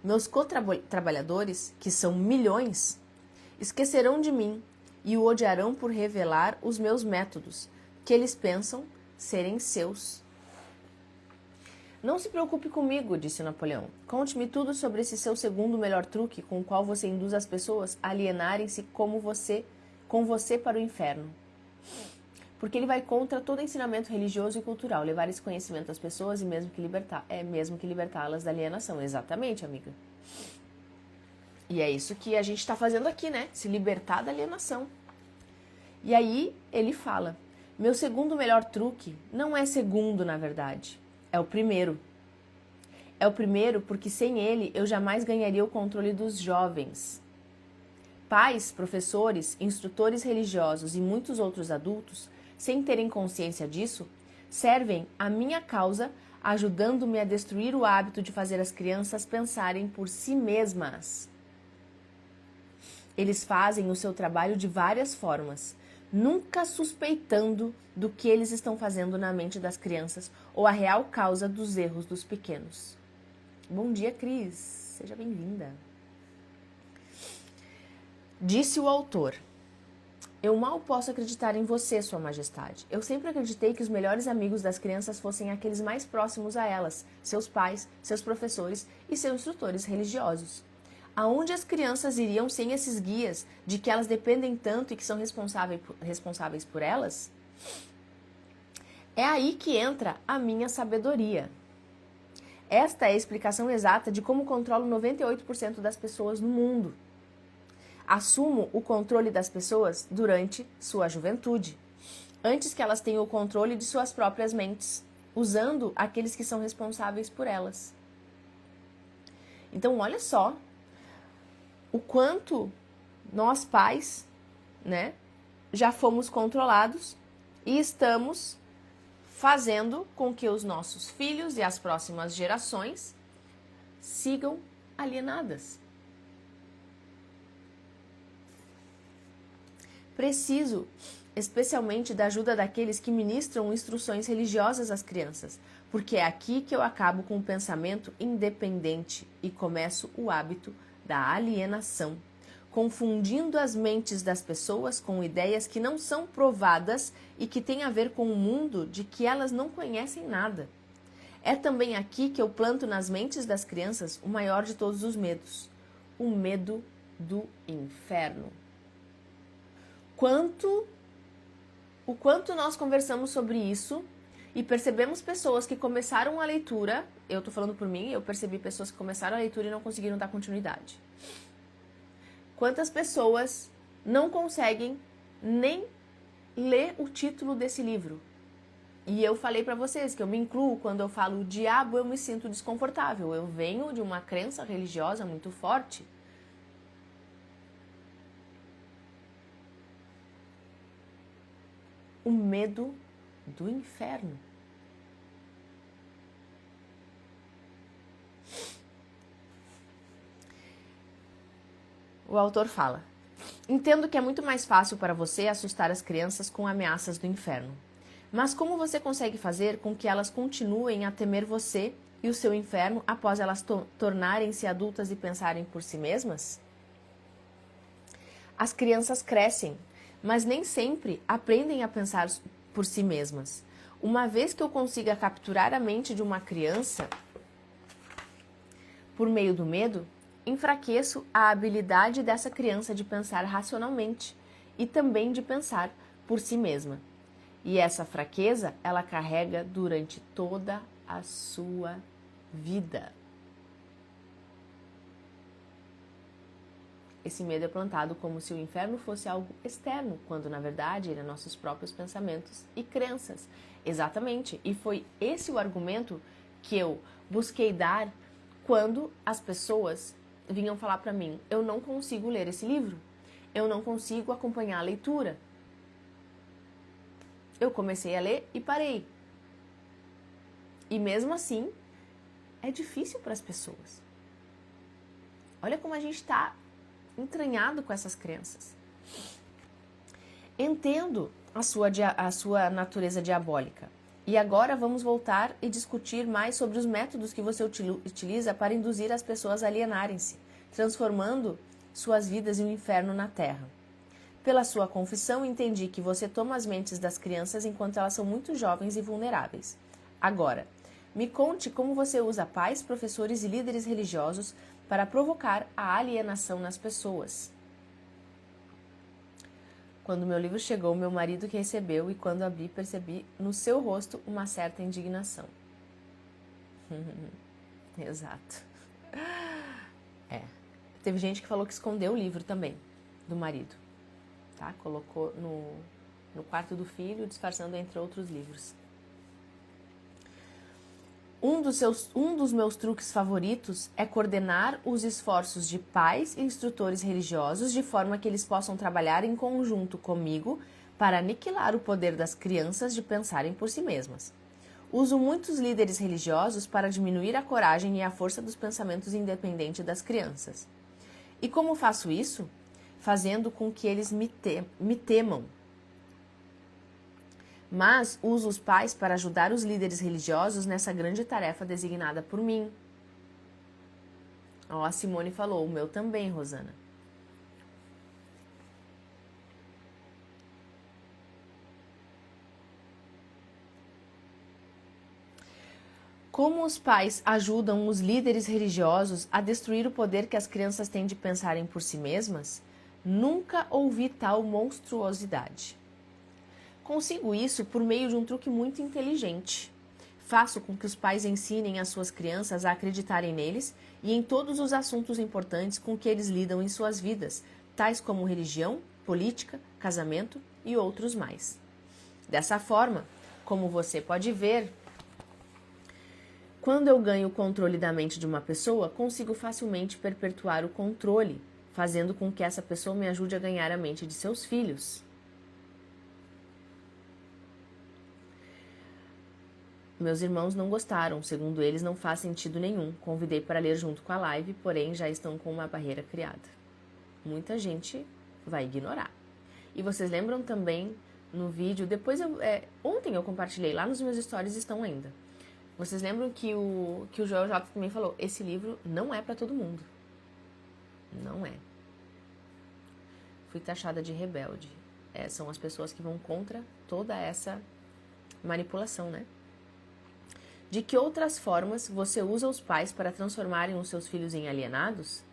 Speaker 1: Meus co-trabalhadores, que são milhões, esquecerão de mim e o odiarão por revelar os meus métodos, que eles pensam serem seus. Não se preocupe comigo, disse Napoleão. Conte-me tudo sobre esse seu segundo melhor truque com o qual você induz as pessoas a alienarem-se com você para o inferno. Porque ele vai contra todo ensinamento religioso e cultural, levar esse conhecimento às pessoas e mesmo que libertá-las da alienação. Exatamente, amiga. E é isso que a gente está fazendo aqui, né? Se libertar da alienação. E aí ele fala, meu segundo melhor truque não é segundo, na verdade. É o primeiro. É o primeiro porque sem ele eu jamais ganharia o controle dos jovens. Pais, professores, instrutores religiosos e muitos outros adultos, sem terem consciência disso, servem à minha causa, ajudando-me a destruir o hábito de fazer as crianças pensarem por si mesmas. Eles fazem o seu trabalho de várias formas, nunca suspeitando do que eles estão fazendo na mente das crianças ou a real causa dos erros dos pequenos. Bom dia, Cris. Seja bem-vinda. Disse o autor, eu mal posso acreditar em você, Sua Majestade. Eu sempre acreditei que os melhores amigos das crianças fossem aqueles mais próximos a elas, seus pais, seus professores e seus instrutores religiosos. Aonde as crianças iriam sem esses guias de que elas dependem tanto e que são responsáveis por elas? É aí que entra a minha sabedoria. Esta é a explicação exata de como controlo 98% das pessoas no mundo. Assumo o controle das pessoas durante sua juventude, antes que elas tenham o controle de suas próprias mentes, usando aqueles que são responsáveis por elas. Então, olha só o quanto nós pais, né, já fomos controlados e estamos fazendo com que os nossos filhos e as próximas gerações sigam alienadas. Preciso, especialmente, da ajuda daqueles que ministram instruções religiosas às crianças, porque é aqui que eu acabo com o pensamento independente e começo o hábito da alienação, confundindo as mentes das pessoas com ideias que não são provadas e que têm a ver com um mundo de que elas não conhecem nada. É também aqui que eu planto nas mentes das crianças o maior de todos os medos, o medo do inferno. O quanto nós conversamos sobre isso e percebemos pessoas que começaram a leitura, eu tô falando por mim, eu percebi pessoas que começaram a leitura e não conseguiram dar continuidade. Quantas pessoas não conseguem nem ler o título desse livro? E eu falei pra vocês que eu me incluo quando eu falo o diabo, eu me sinto desconfortável. Eu venho de uma crença religiosa muito forte. O medo do inferno. O autor fala: entendo que é muito mais fácil para você assustar as crianças com ameaças do inferno. Mas como você consegue fazer com que elas continuem a temer você e o seu inferno após elas tornarem-se adultas e pensarem por si mesmas? As crianças crescem, mas nem sempre aprendem a pensar por si mesmas. Uma vez que eu consiga capturar a mente de uma criança por meio do medo, enfraqueço a habilidade dessa criança de pensar racionalmente e também de pensar por si mesma. E essa fraqueza ela carrega durante toda a sua vida. Esse medo é plantado como se o inferno fosse algo externo, quando na verdade ele é nossos próprios pensamentos e crenças. Exatamente. E foi esse o argumento que eu busquei dar quando as pessoas vinham falar para mim: eu não consigo ler esse livro, eu não consigo acompanhar a leitura. Eu comecei a ler e parei. E mesmo assim, é difícil para as pessoas. Olha como a gente está entranhado com essas crenças. Entendo a sua natureza diabólica. E agora vamos voltar e discutir mais sobre os métodos que você utiliza para induzir as pessoas a alienarem-se, transformando suas vidas em um inferno na Terra. Pela sua confissão, entendi que você toma as mentes das crianças enquanto elas são muito jovens e vulneráveis. Agora, me conte como você usa pais, professores e líderes religiosos para provocar a alienação nas pessoas. Quando meu livro chegou, meu marido que recebeu, e quando abri, percebi no seu rosto uma certa indignação. Exato. Teve gente que falou que escondeu o livro também, do marido. Tá? Colocou no quarto do filho, disfarçando entre outros livros. Um dos meus truques favoritos é coordenar os esforços de pais e instrutores religiosos de forma que eles possam trabalhar em conjunto comigo para aniquilar o poder das crianças de pensarem por si mesmas. Uso muitos líderes religiosos para diminuir a coragem e a força dos pensamentos independentes das crianças. E como faço isso? Fazendo com que eles me temam. Mas uso os pais para ajudar os líderes religiosos nessa grande tarefa designada por mim. Ó, a Simone falou, o meu também, Rosana. Como os pais ajudam os líderes religiosos a destruir o poder que as crianças têm de pensarem por si mesmas? Nunca ouvi tal monstruosidade. Consigo isso por meio de um truque muito inteligente. Faço com que os pais ensinem as suas crianças a acreditarem neles e em todos os assuntos importantes com que eles lidam em suas vidas, tais como religião, política, casamento e outros mais. Dessa forma, como você pode ver, quando eu ganho o controle da mente de uma pessoa, consigo facilmente perpetuar o controle, fazendo com que essa pessoa me ajude a ganhar a mente de seus filhos. Meus irmãos não gostaram, segundo eles não faz sentido nenhum. Convidei para ler junto com a live, porém já estão com uma barreira criada. Muita gente vai ignorar. E vocês lembram também no vídeo, depois ontem eu compartilhei, lá nos meus stories estão ainda. Vocês lembram que o Joel J também falou, esse livro não é para todo mundo. Não é. Fui taxada de rebelde. São as pessoas que vão contra toda essa manipulação, né? De que outras formas você usa os pais para transformarem os seus filhos em alienados?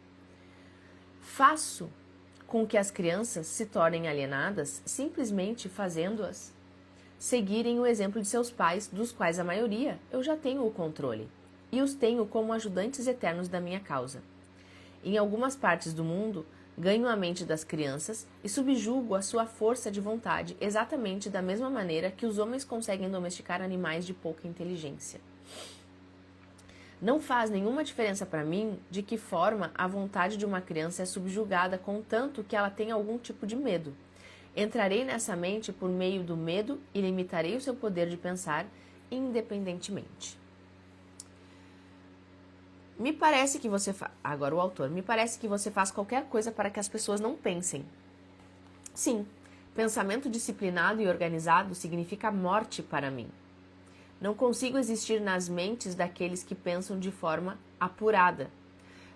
Speaker 1: Faço com que as crianças se tornem alienadas simplesmente fazendo-as seguirem o exemplo de seus pais, dos quais a maioria eu já tenho o controle, e os tenho como ajudantes eternos da minha causa. Em algumas partes do mundo, ganho a mente das crianças e subjugo a sua força de vontade exatamente da mesma maneira que os homens conseguem domesticar animais de pouca inteligência. Não faz nenhuma diferença para mim de que forma a vontade de uma criança é subjugada contanto que ela tenha algum tipo de medo. Entrarei nessa mente por meio do medo e limitarei o seu poder de pensar independentemente. Me parece que você agora o autor, me parece que você faz qualquer coisa para que as pessoas não pensem. Sim, pensamento disciplinado e organizado significa morte para mim. Não consigo existir nas mentes daqueles que pensam de forma apurada.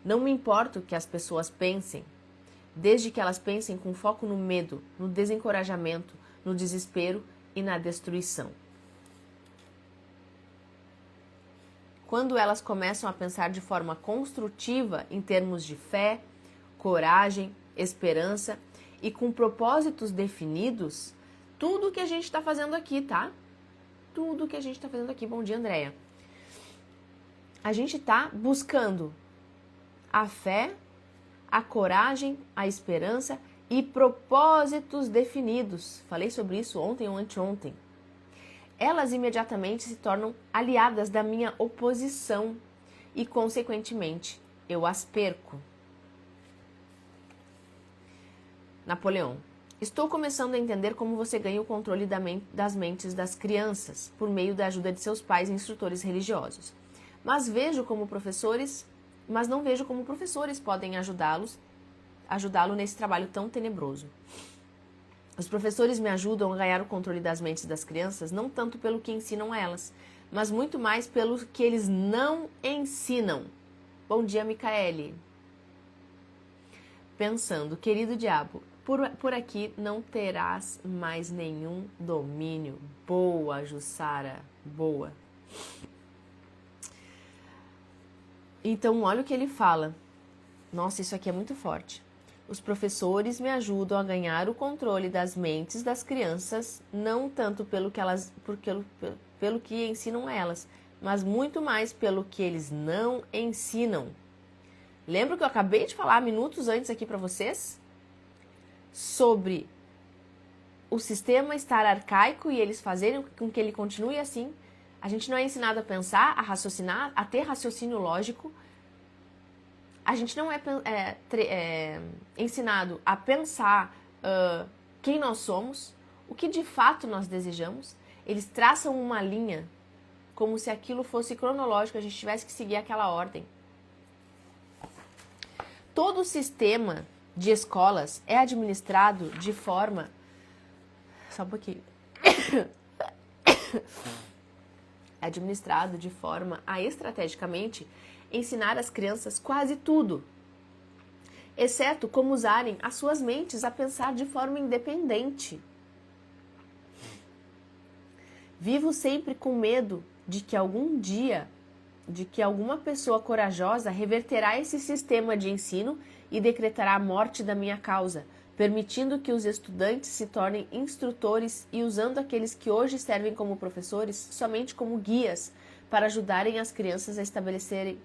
Speaker 1: Não me importo que as pessoas pensem, desde que elas pensem com foco no medo, no desencorajamento, no desespero e na destruição. Quando elas começam a pensar de forma construtiva em termos de fé, coragem, esperança e com propósitos definidos, tudo o que a gente está fazendo aqui, tá? Tudo o que a gente está fazendo aqui. Bom dia, Andréia. A gente está buscando a fé, a coragem, a esperança e propósitos definidos. Falei sobre isso ontem ou anteontem. Elas imediatamente se tornam aliadas da minha oposição e, consequentemente, eu as perco. Napoleão. Estou começando a entender como você ganha o controle das mentes das crianças por meio da ajuda de seus pais e instrutores religiosos. Mas não vejo como professores podem ajudá-lo nesse trabalho tão tenebroso. Os professores me ajudam a ganhar o controle das mentes das crianças, não tanto pelo que ensinam a elas, mas muito mais pelo que eles não ensinam. Bom dia, Micaele. Pensando, querido diabo, por aqui não terás mais nenhum domínio. Boa, Jussara, boa. Então, olha o que ele fala. Nossa, isso aqui é muito forte. Os professores me ajudam a ganhar o controle das mentes das crianças, não tanto pelo que ensinam a elas, mas muito mais pelo que eles não ensinam. Lembra que eu acabei de falar minutos antes aqui para vocês? Sobre o sistema estar arcaico e eles fazerem com que ele continue assim. A gente não é ensinado a pensar, a raciocinar, a ter raciocínio lógico. A gente não é ensinado a pensar quem nós somos, o que de fato nós desejamos. Eles traçam uma linha como se aquilo fosse cronológico, a gente tivesse que seguir aquela ordem. Todo o sistema de escolas é administrado de forma... Só um pouquinho. É administrado de forma a estrategicamente ensinar às crianças quase tudo, exceto como usarem as suas mentes a pensar de forma independente. Vivo sempre com medo de que alguma pessoa corajosa reverterá esse sistema de ensino e decretará a morte da minha causa, permitindo que os estudantes se tornem instrutores e usando aqueles que hoje servem como professores somente como guias para ajudarem as crianças a estabelecer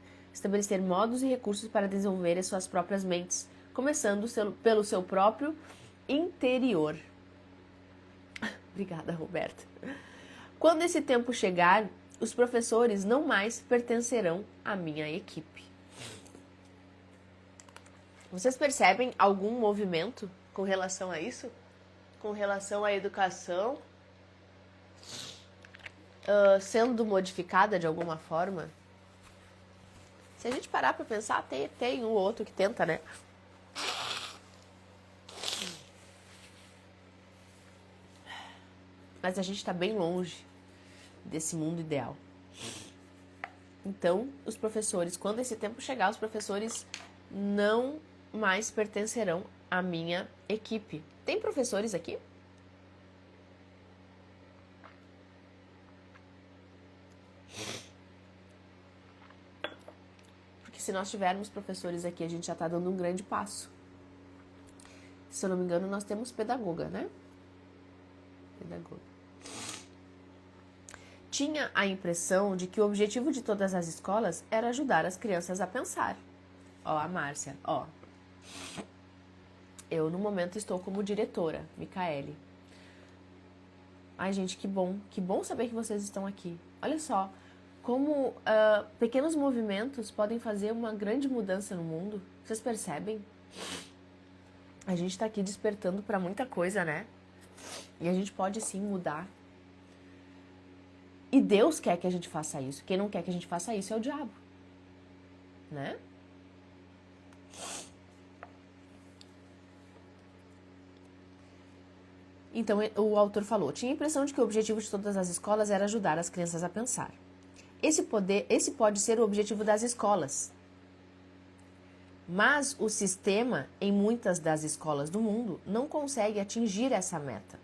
Speaker 1: modos e recursos para desenvolver as suas próprias mentes, começando pelo seu próprio interior. Obrigada, Roberta. Quando esse tempo chegar, os professores não mais pertencerão à minha equipe. Vocês percebem algum movimento com relação a isso? Com relação à educação? sendo modificada de alguma forma. Se a gente parar pra pensar, tem um ou outro que tenta, né? Mas a gente tá bem longe desse mundo ideal. Então, os professores, quando esse tempo chegar, os professores não mais pertencerão à minha equipe. Tem professores aqui? Porque se nós tivermos professores aqui, a gente já está dando um grande passo. Se eu não me engano, nós temos pedagoga, né? Pedagoga. Tinha a impressão de que o objetivo de todas as escolas era ajudar as crianças a pensar. Ó, a Márcia, ó. Eu, no momento, estou como diretora, Micaele. Ai, gente, que bom saber que vocês estão aqui. Olha só, como pequenos movimentos podem fazer uma grande mudança no mundo. Vocês percebem? A gente está aqui despertando para muita coisa, né? E a gente pode sim mudar. E Deus quer que a gente faça isso. Quem não quer que a gente faça isso é o diabo, né? Então, o autor falou, tinha a impressão de que o objetivo de todas as escolas era ajudar as crianças a pensar. Esse pode ser o objetivo das escolas. Mas o sistema, em muitas das escolas do mundo, não consegue atingir essa meta.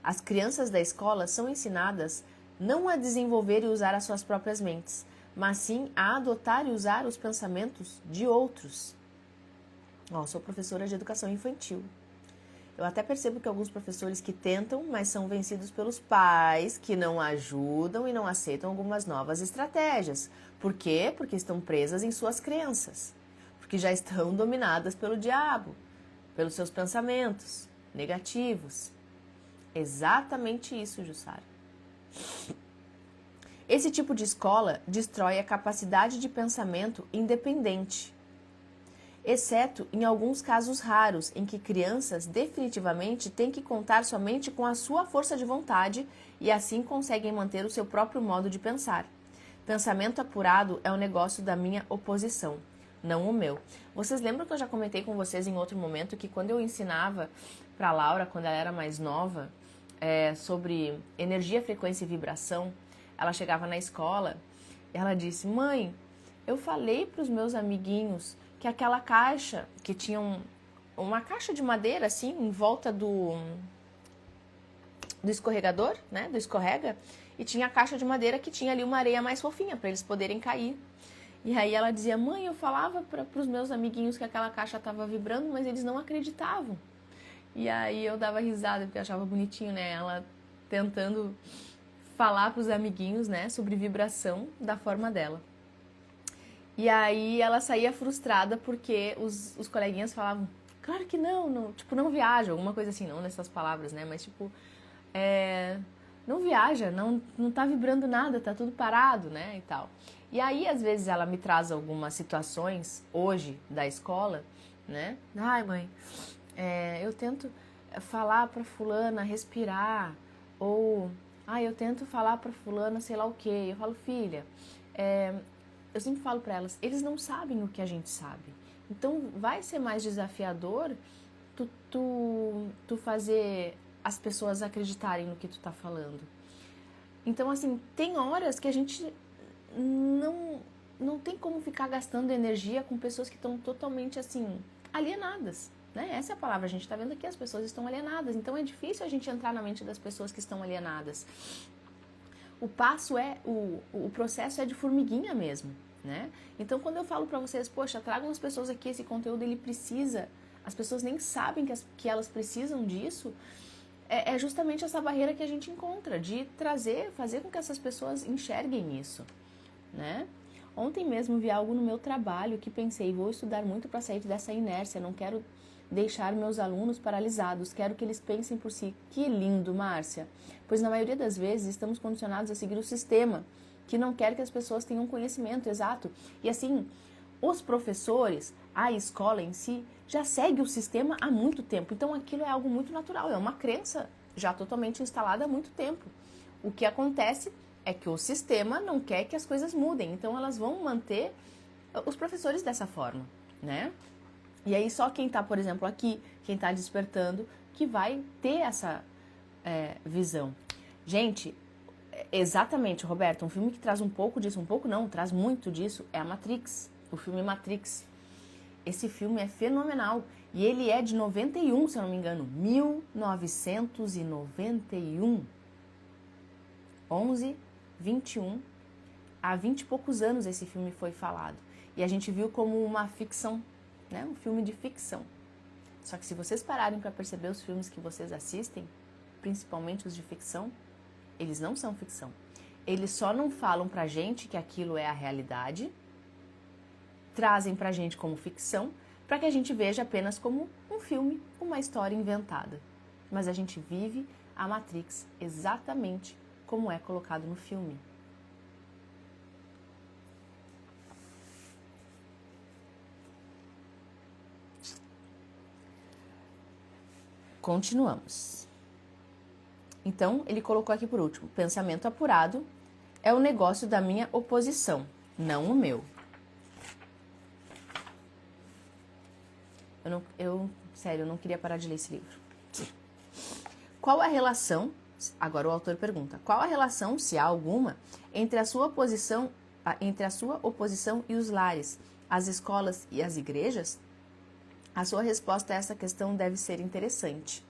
Speaker 1: As crianças da escola são ensinadas não a desenvolver e usar as suas próprias mentes, mas sim a adotar e usar os pensamentos de outros. Sou professora de educação infantil. Eu até percebo que alguns professores que tentam, mas são vencidos pelos pais que não ajudam e não aceitam algumas novas estratégias. Por quê? Porque estão presas em suas crenças. Porque já estão dominadas pelo diabo, pelos seus pensamentos negativos. Exatamente isso, Jussara. Esse tipo de escola destrói a capacidade de pensamento independente, exceto em alguns casos raros em que crianças definitivamente têm que contar somente com a sua força de vontade e assim conseguem manter o seu próprio modo de pensar. Pensamento apurado é um negócio da minha oposição, não o meu. Vocês lembram que eu já comentei com vocês em outro momento que quando eu ensinava para a Laura, quando ela era mais nova, sobre energia, frequência e vibração, ela chegava na escola e ela disse, mãe, eu falei para os meus amiguinhos que aquela caixa, que tinha uma caixa de madeira assim, em volta do escorregador, né, do escorrega, e tinha a caixa de madeira que tinha ali uma areia mais fofinha para eles poderem cair. E aí ela dizia, mãe, eu falava para os meus amiguinhos que aquela caixa estava vibrando, mas eles não acreditavam. E aí eu dava risada, porque eu achava bonitinho, né, ela tentando falar para os amiguinhos, né, sobre vibração da forma dela. E aí ela saía frustrada porque os coleguinhas falavam, claro que não, tipo, não viaja, alguma coisa assim, não nessas palavras, né, mas tipo, não viaja, não tá vibrando nada, tá tudo parado, né, e tal. E aí, às vezes, ela me traz algumas situações, hoje, da escola, né, ai, mãe, eu tento falar pra fulana respirar, ou, eu tento falar pra fulana sei lá o quê. Eu falo, filha, eu sempre falo pra elas, eles não sabem o que a gente sabe. Então, vai ser mais desafiador tu fazer as pessoas acreditarem no que tu tá falando. Então, assim, tem horas que a gente não tem como ficar gastando energia com pessoas que estão totalmente, assim, alienadas, né? Essa é a palavra, a gente tá vendo aqui, as pessoas estão alienadas. Então, é difícil a gente entrar na mente das pessoas que estão alienadas. O passo o processo é de formiguinha mesmo, né? Então, quando eu falo pra vocês, poxa, tragam as pessoas aqui, esse conteúdo, ele precisa, as pessoas nem sabem que elas precisam disso, é justamente essa barreira que a gente encontra, de fazer com que essas pessoas enxerguem isso, né? Ontem mesmo vi algo no meu trabalho que pensei, vou estudar muito para sair dessa inércia, não quero deixar meus alunos paralisados, quero que eles pensem por si. Que lindo, Márcia! Pois na maioria das vezes estamos condicionados a seguir o sistema, que não quer que as pessoas tenham conhecimento exato. E assim, os professores, a escola em si, já segue o sistema há muito tempo. Então aquilo é algo muito natural, é uma crença já totalmente instalada há muito tempo. O que acontece é que o sistema não quer que as coisas mudem, então elas vão manter os professores dessa forma, né? E aí só quem tá, por exemplo, aqui, quem tá despertando, que vai ter essa visão. Gente, exatamente, Roberto, um filme que traz um pouco disso, um pouco não, traz muito disso, é a Matrix, o filme Matrix. Esse filme é fenomenal e ele é de 91, se eu não me engano, 1991. 11, 21, há 20 e poucos anos esse filme foi falado. E a gente viu como uma ficção, né? Um filme de ficção. Só que se vocês pararem para perceber os filmes que vocês assistem, principalmente os de ficção, eles não são ficção. Eles só não falam pra gente que aquilo é a realidade, trazem pra gente como ficção, para que a gente veja apenas como um filme, uma história inventada. Mas a gente vive a Matrix exatamente como é colocado no filme. Continuamos. Então, ele colocou aqui por último: pensamento apurado é o negócio da minha oposição, não o meu. Sério, eu não queria parar de ler esse livro. Qual a relação, agora o autor pergunta, qual a relação, se há alguma, entre a sua oposição e os lares, as escolas e as igrejas? A sua resposta a essa questão deve ser interessante.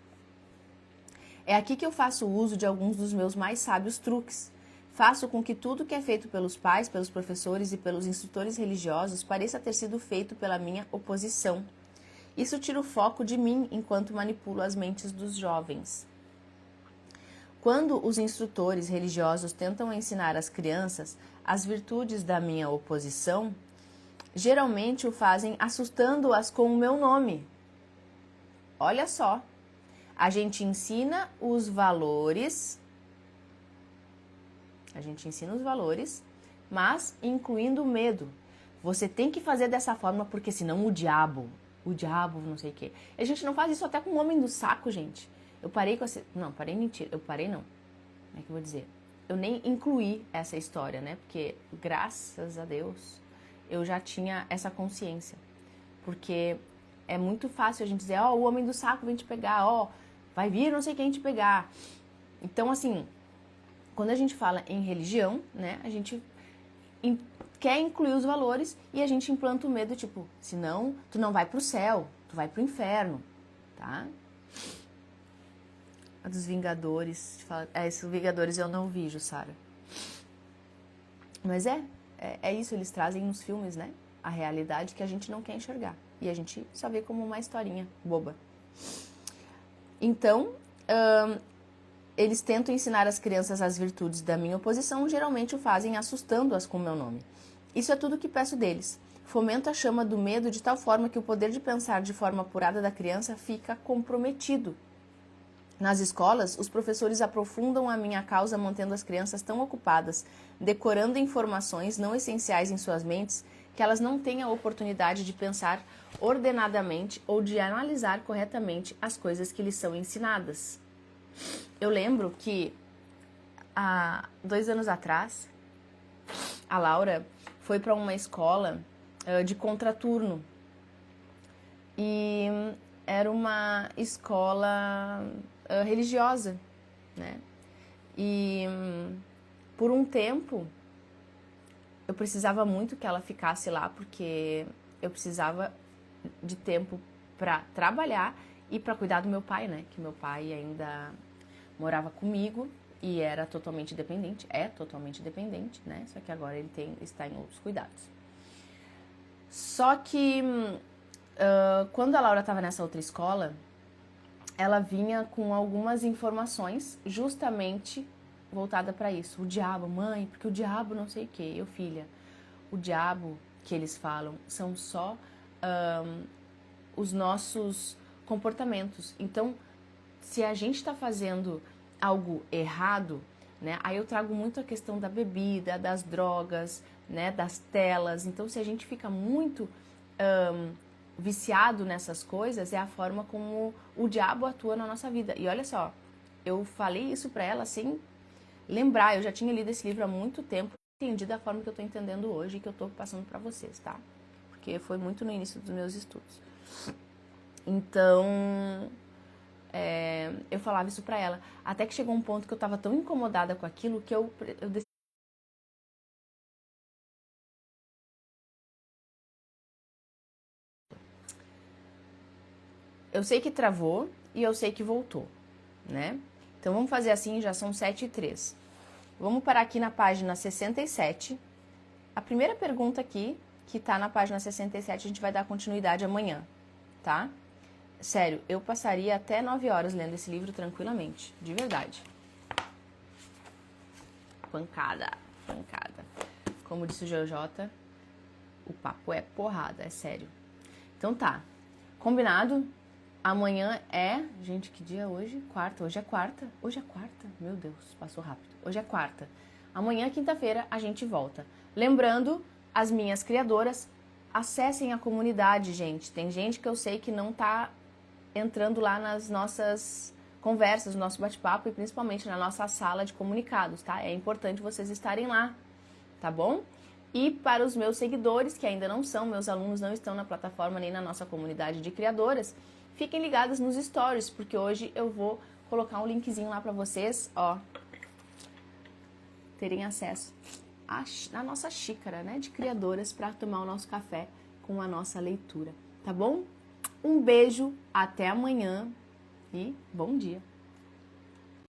Speaker 1: É aqui que eu faço uso de alguns dos meus mais sábios truques. Faço com que tudo que é feito pelos pais, pelos professores e pelos instrutores religiosos pareça ter sido feito pela minha oposição. Isso tira o foco de mim enquanto manipulo as mentes dos jovens. Quando os instrutores religiosos tentam ensinar às crianças as virtudes da minha oposição, geralmente o fazem assustando-as com o meu nome. Olha só, a gente ensina os valores, mas incluindo o medo. Você tem que fazer dessa forma porque senão o diabo não sei o quê. A gente não faz isso até com o homem do saco, gente. Eu parei com essa... Não, parei mentira. Eu parei não. Como é que eu vou dizer? Eu nem incluí essa história, né? Porque, graças a Deus, eu já tinha essa consciência. Porque é muito fácil a gente dizer, ó, o homem do saco vem te pegar, ó, vai vir não sei quem te pegar. Então, assim, quando a gente fala em religião, né? A gente quer incluir os valores e a gente implanta o medo, tipo, senão tu não vai pro céu, tu vai pro inferno, tá? A dos Vingadores, esses Vingadores eu não vi, Jussara. Mas é isso, eles trazem nos filmes, né? A realidade que a gente não quer enxergar. E a gente só vê como uma historinha boba. Então, eles tentam ensinar às crianças as virtudes da minha oposição, geralmente o fazem assustando-as com o meu nome. Isso é tudo que peço deles. Fomento a chama do medo de tal forma que o poder de pensar de forma apurada da criança fica comprometido. Nas escolas, os professores aprofundam a minha causa mantendo as crianças tão ocupadas, decorando informações não essenciais em suas mentes, que elas não têm a oportunidade de pensar ordenadamente ou de analisar corretamente as coisas que lhes são ensinadas. Eu lembro que há 2 anos atrás, a Laura foi para uma escola de contraturno. E era uma escola religiosa, né? E por um tempo eu precisava muito que ela ficasse lá, porque eu precisava de tempo para trabalhar e para cuidar do meu pai, né? Que meu pai ainda morava comigo e era totalmente dependente, totalmente dependente, né? Só que agora ele está em outros cuidados. Só que quando a Laura estava nessa outra escola, ela vinha com algumas informações justamente voltada para isso. O diabo, mãe, porque o diabo não sei o quê. Eu, filha, o diabo que eles falam são só os nossos comportamentos. Então, se a gente está fazendo algo errado, né? Aí eu trago muito a questão da bebida, das drogas, né? Das telas. Então, se a gente fica muito viciado nessas coisas, é a forma como o diabo atua na nossa vida. E olha só, eu falei isso pra ela assim, lembrar, eu já tinha lido esse livro há muito tempo, entendi da forma que eu tô entendendo hoje e que eu tô passando pra vocês, tá? Porque foi muito no início dos meus estudos. Então, eu falava isso pra ela. Até que chegou um ponto que eu tava tão incomodada com aquilo que eu decidi. Eu sei que travou e eu sei que voltou, né? Então vamos fazer assim, já são 7h03. Vamos parar aqui na página 67. A primeira pergunta aqui, que tá na página 67, a gente vai dar continuidade amanhã, tá? Sério, eu passaria até 9 horas lendo esse livro tranquilamente, de verdade. Pancada, pancada. Como disse o GeoJ, o papo é porrada, é sério. Então tá, combinado? Amanhã é... Gente, que dia é hoje? Quarta. Hoje é quarta? Hoje é quarta? Meu Deus, passou rápido. Hoje é quarta. Amanhã, quinta-feira, a gente volta. Lembrando, as minhas criadoras, acessem a comunidade, gente. Tem gente que eu sei que não tá entrando lá nas nossas conversas, no nosso bate-papo e principalmente na nossa sala de comunicados, tá? É importante vocês estarem lá, tá bom? E para os meus seguidores, que ainda não são, meus alunos não estão na plataforma nem na nossa comunidade de criadoras, fiquem ligadas nos stories, porque hoje eu vou colocar um linkzinho lá para vocês, ó, terem acesso à nossa xícara, né, de criadoras para tomar o nosso café com a nossa leitura, tá bom? Um beijo, até amanhã e bom dia!